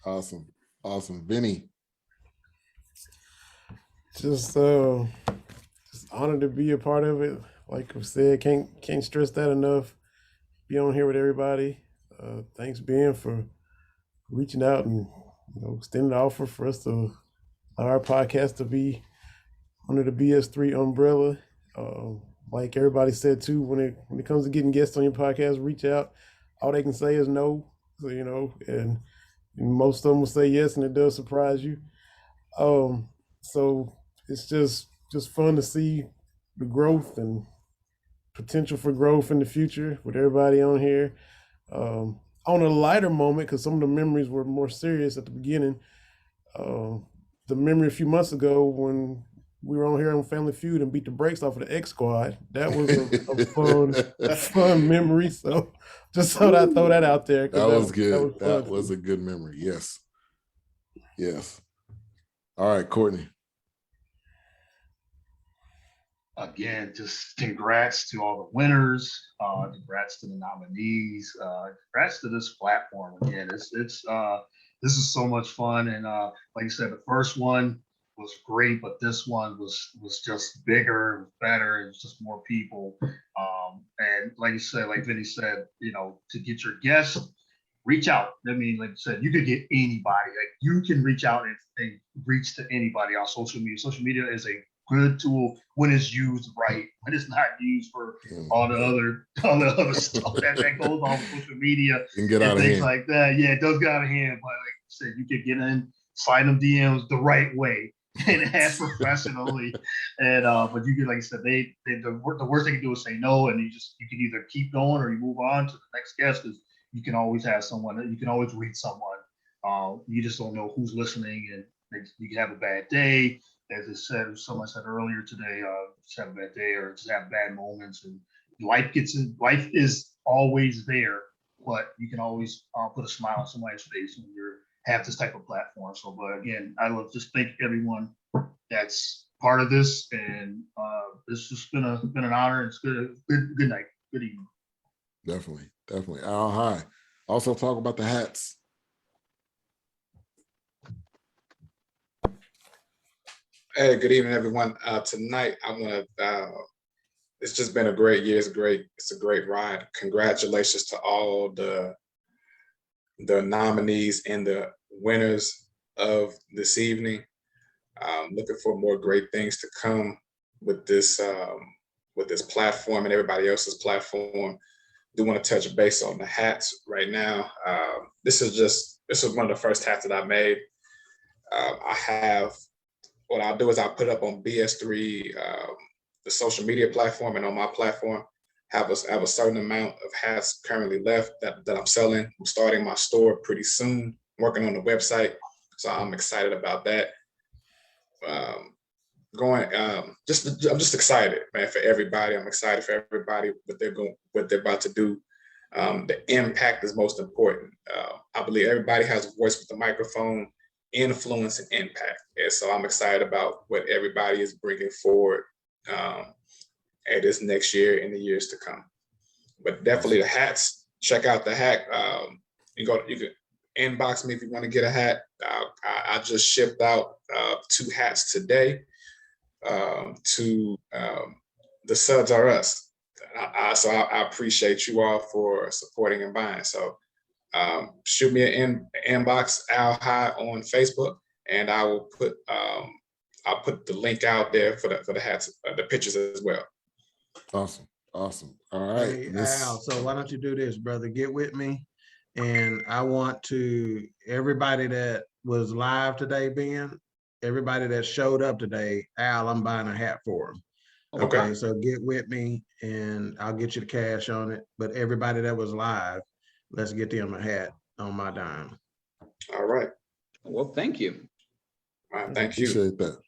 Awesome. Vinny. Just honored to be a part of it. Like I said, can't stress that enough. Be on here with everybody. Thanks, Ben, for reaching out and extending the offer for us to our podcast to be under the BS3 umbrella. Like everybody said too, when it comes to getting guests on your podcast, reach out. All they can say is no. So, and most of them will say yes, and it does surprise you. So it's just fun to see the growth and potential for growth in the future with everybody on here. On a lighter moment, because some of the memories were more serious at the beginning. The memory a few months ago when we were on here on Family Feud and beat the brakes off of the X Squad. That was a fun memory. So just thought I'd throw that out there. That was good. That was a good memory. Yes. All right, Courtney. Again, just congrats to all the winners. Congrats to the nominees. Congrats to this platform. Again, this is so much fun. And like you said, the first one was great, but this one was just bigger, better, and just more people. And like you said, like Vinny said, to get your guests, reach out. I mean, like you said, you could get anybody. Like you can reach out and reach to anybody on social media. Social media is a good tool when it's used right, when it's not used for all the other stuff that goes on social media and get out of things hand. Like that. Yeah, it does get out of hand. But like you said, you could get in, slide them DMs the right way and ask professionally. And but you can, like I said, the worst they can do is say no, and you can either keep going or you move on to the next guest, because you can always have someone, you can always reach someone. You just don't know who's listening, and you can have a bad day. As I said, someone said earlier today, just have a bad day or just have bad moments, and life is always there, but you can always put a smile on somebody's face when you have this type of platform. So, but again, I love just thank everyone that's part of this, and this has been an honor. It's good night, good evening. Definitely. Al, hi. Also talk about the hats. Hey, good evening, everyone. Tonight, I want to. It's just been a great year. It's a great ride. Congratulations to all the nominees and the winners of this evening. Looking for more great things to come with this platform and everybody else's platform. Do want to touch base on the hats right now. This is one of the first hats that I made. What I'll do is I'll put it up on BS3, the social media platform, and on my platform. Have a certain amount of hats currently left that I'm selling. I'm starting my store pretty soon, working on the website, so I'm excited about that. I'm just excited, man, for everybody. I'm excited for everybody what they're about to do. The impact is most important. I believe everybody has a voice with the microphone, influence and impact. And so I'm excited about what everybody is bringing forward at this next year and the years to come. But definitely the hats, check out the hat. You can inbox me if you want to get a hat. I just shipped out 2 hats today to the Suds Are Us. So I appreciate you all for supporting and buying. So shoot me an inbox, Al High, on Facebook, and I will put I'll put the link out there for the hats, the pictures as well. Awesome. All right. Hey, Al, so why don't you do this, brother? Get with me, and I want to everybody that was live today, Ben, everybody that showed up today, Al, I'm buying a hat for them. Okay, so get with me, and I'll get you the cash on it. But everybody that was live, let's get them a hat on my dime. All right. Well, thank you. All right, thank you. Appreciate that.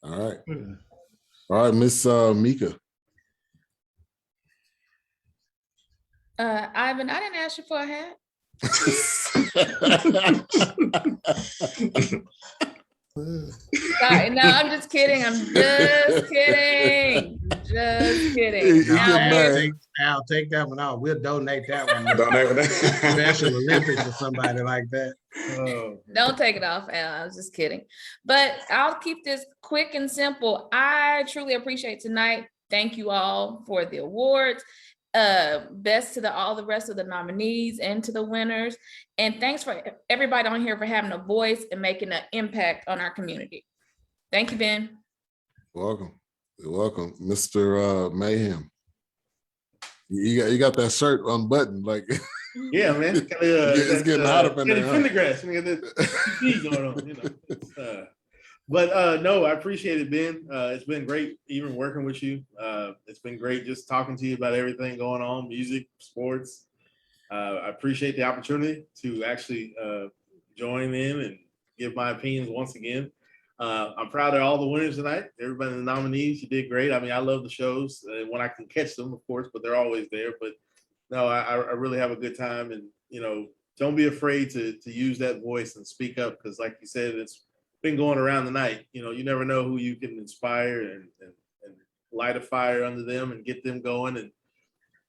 All right, Miss Mika. Ivan, I didn't ask you for a hat. Sorry, no, I'm just kidding. I'm just kidding. Just kidding. Al, take that one out. We'll donate that one. To Special Olympics or somebody like that. Don't take it off, Al. I was just kidding. But I'll keep this quick and simple. I truly appreciate tonight. Thank you all for the awards. Best to all the rest of the nominees and to the winners. And thanks for everybody on here for having a voice and making an impact on our community. Thank you, Ben. You're welcome. Mr. Mayhem. You got that shirt unbuttoned, like yeah, man. It's getting hot up in there. Grass. We got the going on, you know. But no, I appreciate it, Ben. It's been great even working with you. It's been great just talking to you about everything going on, music, sports. I appreciate the opportunity to actually join in and give my opinions once again. I'm proud of all the winners tonight. Everybody in the nominees, you did great. I mean, I love the shows when I can catch them, of course, but they're always there. But no, I really have a good time, and you know, don't be afraid to use that voice and speak up, because like you said, it's been going around the night. You know, you never know who you can inspire and light a fire under them and get them going and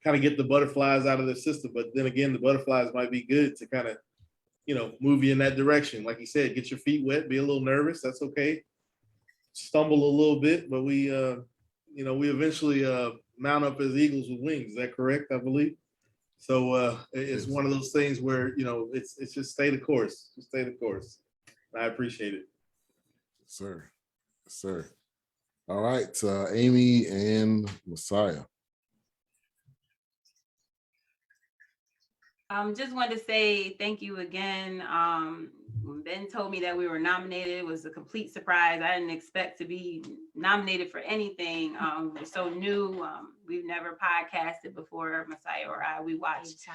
kind of get the butterflies out of their system. But then again, the butterflies might be good to kind of, you know, move you in that direction. Like you said, get your feet wet, be a little nervous. That's okay. Stumble a little bit, but we eventually mount up as eagles with wings. Is that correct? I believe. So it's one of those things where, you know, it's just stay the course. Just stay the course. I appreciate it. Sir. All right, Amy and Messiah. Just wanted to say thank you again. When Ben told me that we were nominated, it was a complete surprise. I didn't expect to be nominated for anything. We're so new. We've never podcasted before, Messiah or I. We watched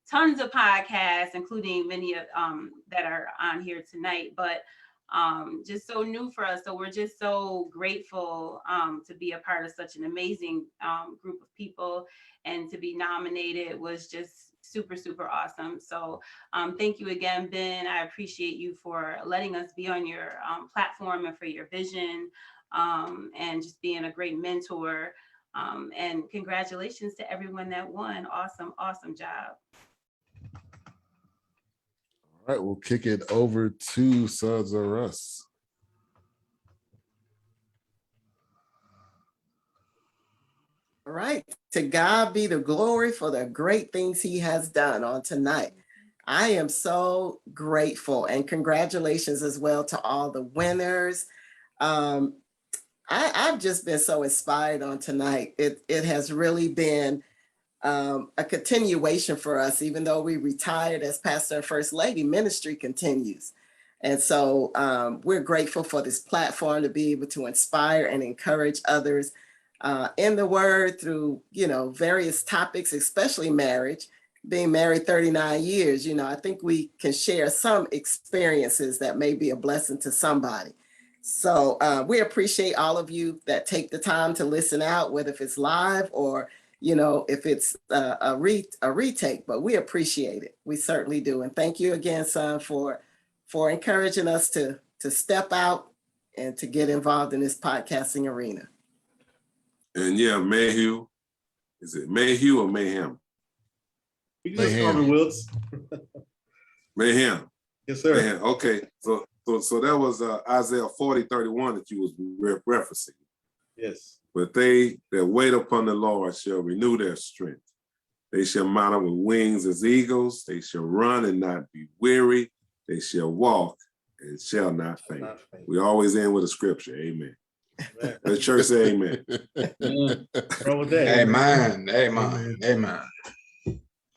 tons of podcasts, including many of that are on here tonight. But just so new for us. So we're just so grateful to be a part of such an amazing group of people, and to be nominated was just super, super awesome. So thank you again, Ben. I appreciate you for letting us be on your platform and for your vision, and just being a great mentor. And congratulations to everyone that won. Awesome, awesome job. All right, we'll kick it over to Suds or Us. All right. To God be the glory for the great things he has done on tonight. I am so grateful, and congratulations as well to all the winners. I've just been so inspired on tonight. It has really been a continuation for us. Even though we retired as pastor and first lady, ministry continues. And so we're grateful for this platform to be able to inspire and encourage others in the word through, various topics, especially marriage. Being married 39 years, I think we can share some experiences that may be a blessing to somebody. So we appreciate all of you that take the time to listen out, whether if it's live or, if it's a retake, but we appreciate it. We certainly do. And thank you again, son, for encouraging us to step out and to get involved in this podcasting arena. And yeah, Mayhew. Is it Mayhew or Mayhem? You can just call me Wilts. Mayhem. Yes, sir. Mayhem. Okay, so that was Isaiah 40:31 that you was referencing. Yes. But they that wait upon the Lord shall renew their strength. They shall mount up with wings as eagles. They shall run and not be weary. They shall walk and shall not faint. We always end with a scripture. Amen. The church say amen. Amen. Amen. Amen.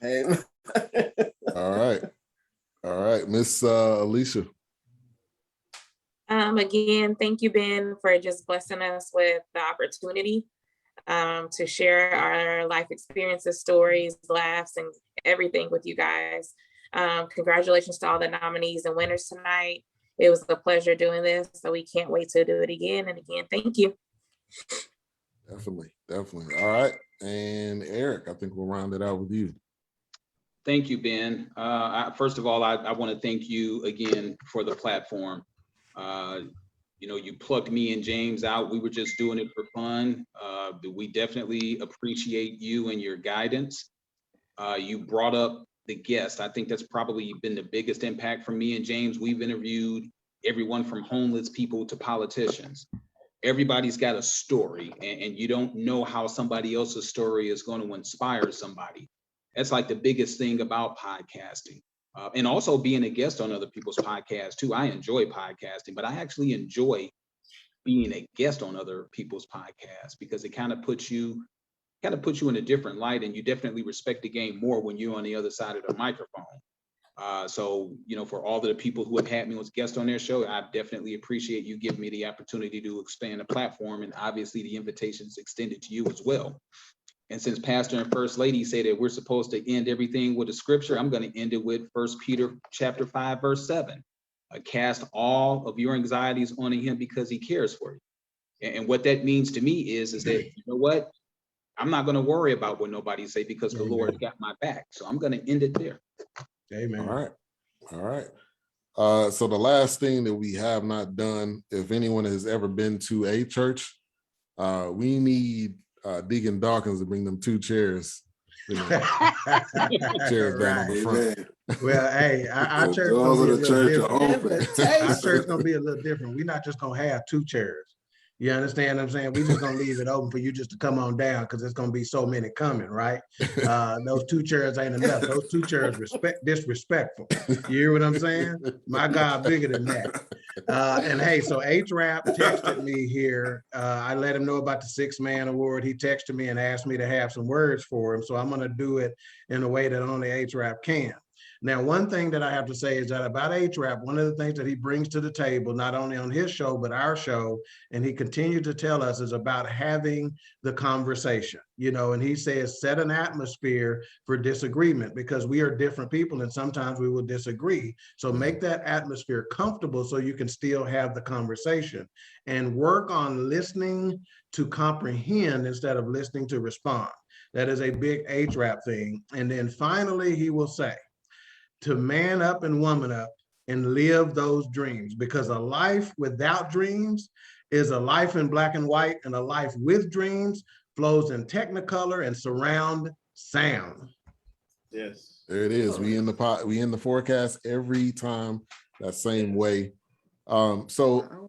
Amen. All right, Miss Alicia. Again, thank you, Ben, for just blessing us with the opportunity to share our life experiences, stories, laughs, and everything with you guys. Congratulations to all the nominees and winners tonight. It was a pleasure doing this, so we can't wait to do it again and again. Thank you. Definitely. All right. And Eric, I think we'll round it out with you. Thank you, Ben. First of all, I want to thank you again for the platform. You plucked me and James out. We were just doing it for fun. We definitely appreciate you and your guidance. You brought up the guest. I think that's probably been the biggest impact for me and James. We've interviewed everyone from homeless people to politicians. Everybody's got a story, and you don't know how somebody else's story is going to inspire somebody. That's like the biggest thing about podcasting. And also being a guest on other people's podcasts too. I enjoy podcasting, but I actually enjoy being a guest on other people's podcasts because it kind of puts you in a different light, and you definitely respect the game more when you're on the other side of the microphone. So, for all of the people who have had me as guests on their show, I definitely appreciate you giving me the opportunity to expand the platform, and obviously the invitation is extended to you as well. And since Pastor and First Lady say that we're supposed to end everything with a scripture, I'm going to end it with 1 Peter chapter 5, verse 7. Cast all of your anxieties on him because he cares for you. And what that means to me is that, you know what? I'm not going to worry about what nobody say because the Lord got my back. So I'm going to end it there. Amen. All right. So the last thing that we have not done, if anyone has ever been to a church, we need Deacon Dawkins to bring them 2 chairs. Chairs down on the front. Well, hey, our church gonna be a little different. We're not just gonna have 2 chairs. You understand what I'm saying? We're just gonna leave it open for you just to come on down because there's gonna be so many coming, right? Those 2 chairs ain't enough. Those 2 chairs disrespectful. You hear what I'm saying? My God, bigger than that. And hey, so HRAP texted me here. I let him know about the 6-man award. He texted me and asked me to have some words for him. So I'm gonna do it in a way that only HRAP can. Now, one thing that I have to say is that about H-Rap, one of the things that he brings to the table, not only on his show, but our show, and he continued to tell us, is about having the conversation, you know, and he says, set an atmosphere for disagreement, because we are different people and sometimes we will disagree. So make that atmosphere comfortable so you can still have the conversation, and work on listening to comprehend instead of listening to respond. That is a big H-Rap thing. And then finally, he will say, to man up and woman up and live those dreams, because a life without dreams is a life in black and white, and a life with dreams flows in technicolor and surround sound. Yes. There it is. We in the forecast every time, that same way. So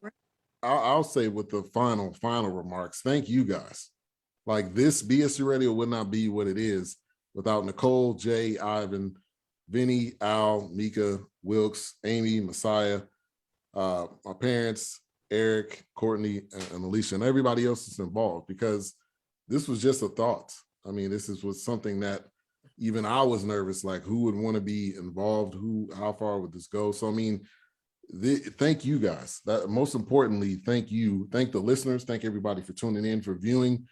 I'll say with the final remarks, thank you guys. Like, this BS3 Radio would not be what it is without Nicole, Jay, Ivan, Vinny, Al, Mika, Wilkes, Amy, Messiah, my parents, Eric, Courtney, and Alicia, and everybody else that's involved, because this was just a thought. I mean, this was something that even I was nervous, like, who would want to be involved? How far would this go? So, I mean, thank you guys. Most importantly, thank you. Thank the listeners. Thank everybody for tuning in, for viewing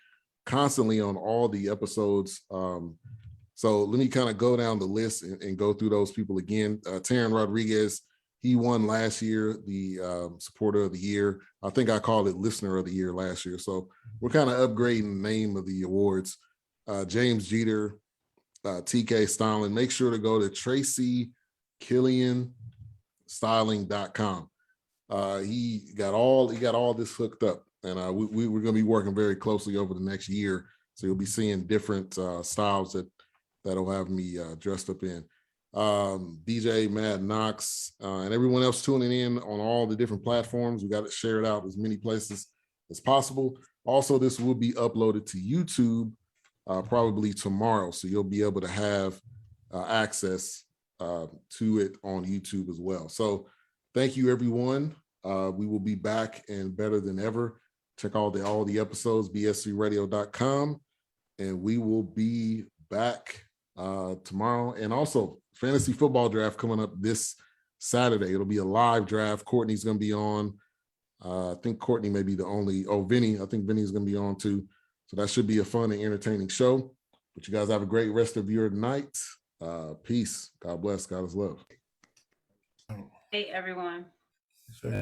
constantly on all the episodes. So let me kind of go down the list and go through those people again. Taryn Rodriguez, he won last year the supporter of the year. I think I called it listener of the year last year. So we're kind of upgrading the name of the awards. James Jeter, TK Styling. Make sure to go to TracyKillianStyling.com. He got all this hooked up, and we're going to be working very closely over the next year. So you'll be seeing different styles that'll have me dressed up in. DJ Mad Knox, and everyone else tuning in on all the different platforms. We got it shared out as many places as possible. Also, this will be uploaded to YouTube probably tomorrow, so you'll be able to have access to it on YouTube as well. So thank you, everyone. We will be back and better than ever. Check out all the episodes, bs3radio.com, and we will be back tomorrow. And also, fantasy football draft coming up this Saturday. It'll be a live draft. Courtney's going to be on. I think Courtney may be the only. Vinny. I think Vinny's going to be on too. So that should be a fun and entertaining show. But you guys have a great rest of your night. Peace. God bless. God is love. Hey, everyone. Sure.